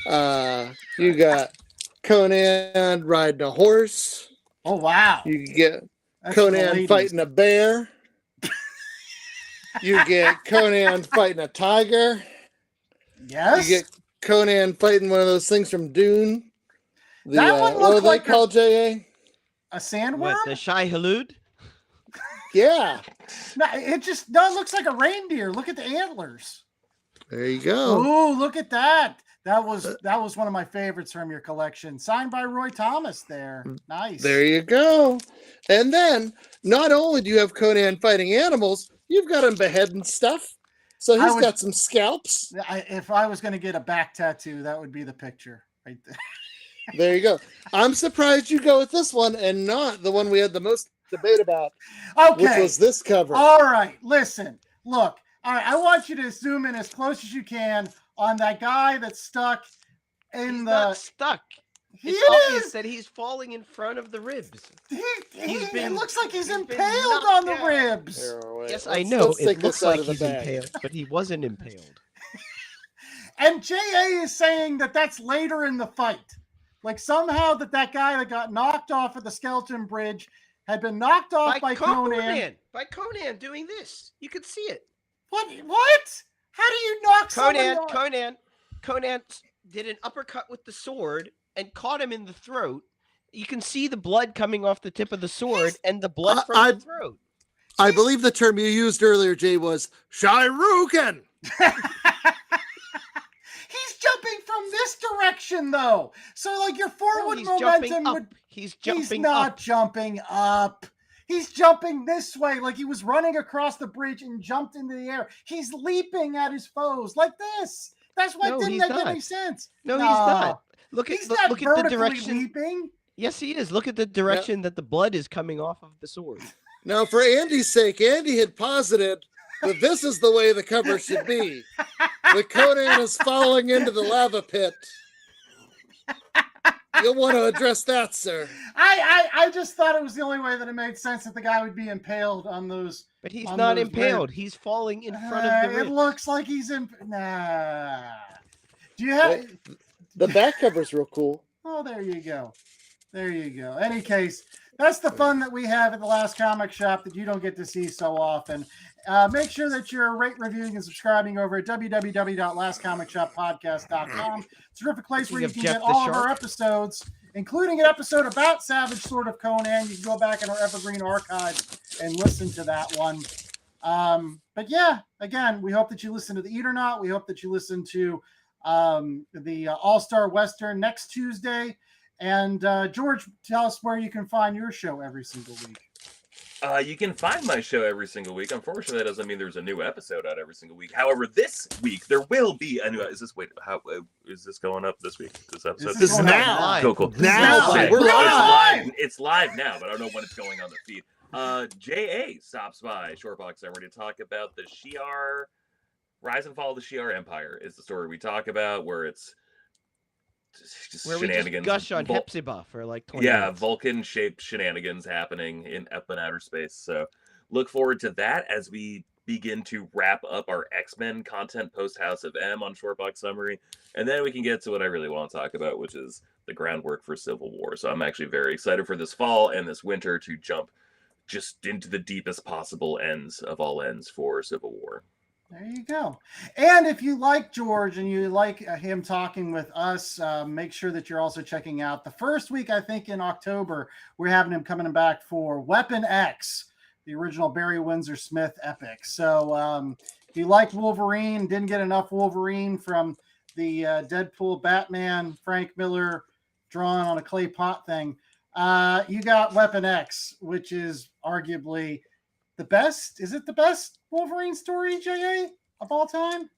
You got Conan riding a horse. Oh, wow. You get Conan fighting a bear. You get Conan fighting a tiger. Yes. You get Conan fighting one of those things from Dune. That one what looked do they like call J.A.? A sandworm? What, the Shai Hulud? Yeah. No, it looks like a reindeer. Look at the antlers. There you go. Oh, look at that. That was one of my favorites from your collection. Signed by Roy Thomas there. Nice. There you go. And then not only do you have Conan fighting animals, you've got him beheading stuff. So he's got some scalps. If I was going to get a back tattoo, that would be the picture right there. There you go. I'm surprised you go with this one and not the one we had the most debate about, which was this cover. All right. Listen, look. All right. I want you to zoom in as close as you can on that guy that's stuck in He's not stuck. It's obvious that he's falling in front of the ribs. It looks like he's impaled on the ribs. Yes, I know. It looks like he's impaled, but he wasn't impaled. And J.A. is saying that that's later in the fight. Like somehow that guy that got knocked off at the Skeleton Bridge had been knocked off by Conan. By Conan doing this. You could see it. What? How do you knock someone off? Conan did an uppercut with the sword and caught him in the throat. You can see the blood coming off the tip of the sword and the blood from the throat. I believe the term you used earlier, Jay, was Shairuken. He's jumping from this direction, though. So, like, your forward momentum would... He's jumping He's not jumping up. He's jumping this way, like he was running across the bridge and jumped into the air. He's leaping at his foes like this. That's why it didn't make any sense. No, he's not. Look at He's not look at the vertically direction. leaping. Yes, he is. Look at the direction that the blood is coming off of the sword. Now, for Andy's sake, Andy had posited that this is the way the cover should be. The Conan is falling into the lava pit. You'll want to address that, sir. I just thought it was the only way that it made sense that the guy would be impaled on those. But he's On not those impaled. ribs. He's falling in front of the It ribs. looks like he's in. Nah. Do you have? The back cover's real cool. Oh, there you go. There you go. Any case, that's the fun that we have at the Last Comic Shop that you don't get to see so often. Make sure that you're rate, reviewing, and subscribing over at www.lastcomicshoppodcast.com. It's a terrific place where you Speaking can of get Jeff the all of our Shark. episodes, including an episode about Savage Sword of Conan. You can go back in our Evergreen archive and listen to that one. But yeah, again, we hope that you listen to the Eaternaut. We hope that you listen to the All-Star Western next Tuesday. And George, tell us where you can find your show every single week. You can find my show every single week. Unfortunately, that doesn't mean there's a new episode out every single week. However, this week there will be a new. Is this going up this week? This episode? This is going now. out Cool. Now. Okay. We're It's live. live. It's live now, but I don't know when it's going on the feed. JA stops by Shortbox Summary to talk about the Shi'ar Rise and Fall of the Shi'ar Empire. Is the story we talk about where it's just Where we just shenanigans. gush on Vul- Hepzibah for like 20 yeah, minutes. Vulcan-shaped shenanigans happening up in outer space. So look forward to that as we begin to wrap up our X-Men content post House of M on Shortbox Summary. And then we can get to what I really want to talk about, which is the groundwork for Civil War. So I'm actually very excited for this fall and this winter to jump just into the deepest possible ends of all ends for Civil War. There you go. And if you like George and you like him talking with us, make sure that you're also checking out the first week, I think in October, we're having him coming back for Weapon X, the original Barry Windsor Smith epic. So if you like Wolverine, didn't get enough Wolverine from the Deadpool Batman, Frank Miller drawn on a clay pot thing, you got Weapon X, which is arguably the best. Is it the best Wolverine story, JA, of all time?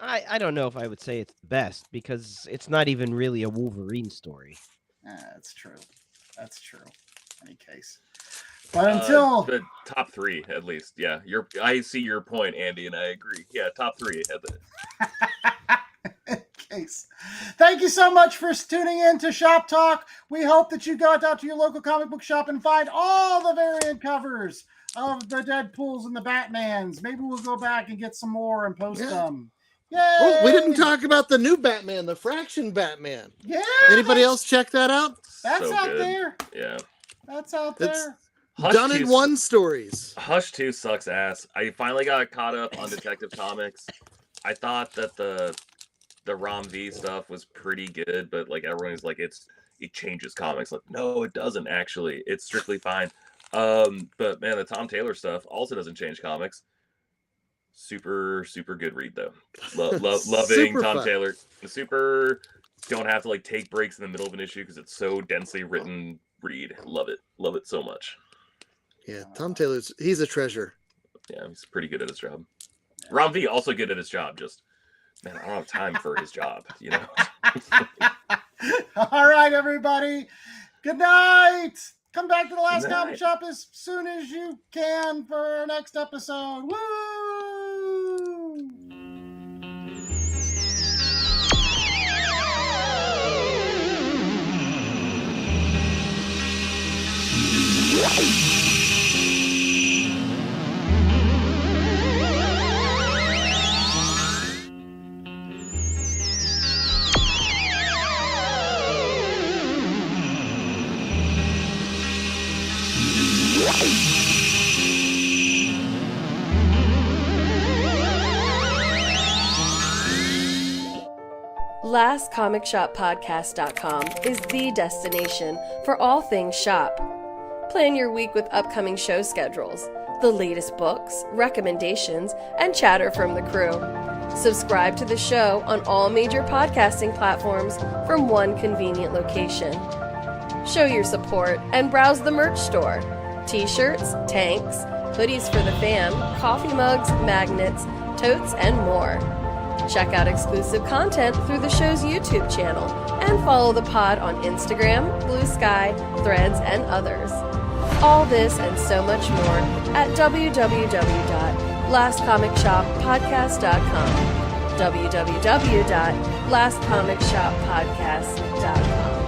I don't know if I would say it's the best because it's not even really a Wolverine story. That's true. That's true. In any case. But until The top three, at least. Yeah, I see your point, Andy, and I agree. Yeah, top three. case. Thank you so much for tuning in to Shop Talk. We hope that you got out to your local comic book shop and find all the variant covers of the Deadpools and the Batmans. Maybe we'll go back and get some more and post them. Yay! Oh, we didn't talk about the new Batman, the Fraction Batman. Yeah. Anybody else check that out? That's So out good. there. Yeah. That's out That's- there. Hush Done 2 in one stories. Hush 2 sucks ass. I finally got caught up on Detective Comics. I thought that the Rom V stuff was pretty good, but like everyone's like it changes comics. Like, no, it doesn't actually. It's strictly fine. But man, the Tom Taylor stuff also doesn't change comics. Super good read though. Loving Super Tom fun. Taylor. Super don't have to like take breaks in the middle of an issue because it's so densely written read. Love it so much. Yeah, Tom Taylor's he's a treasure. Yeah, he's pretty good at his job. Ron V also good at his job. Just man, I don't have time for his job. You know. All right, everybody. Good night. Come back to the Last Good Comic night. Shop as soon as you can for our next episode. Woo! LastComicShopPodcast.com is the destination for all things shop. Plan your week with upcoming show schedules, the latest books, recommendations, and chatter from the crew. Subscribe to the show on all major podcasting platforms from one convenient location. Show your support and browse the merch store. T-shirts, tanks, hoodies for the fam, coffee mugs, magnets, totes, and more. Check out exclusive content through the show's YouTube channel and follow the pod on Instagram, Blue Sky, Threads, and others. All this and so much more at www.lastcomicshoppodcast.com. www.lastcomicshoppodcast.com.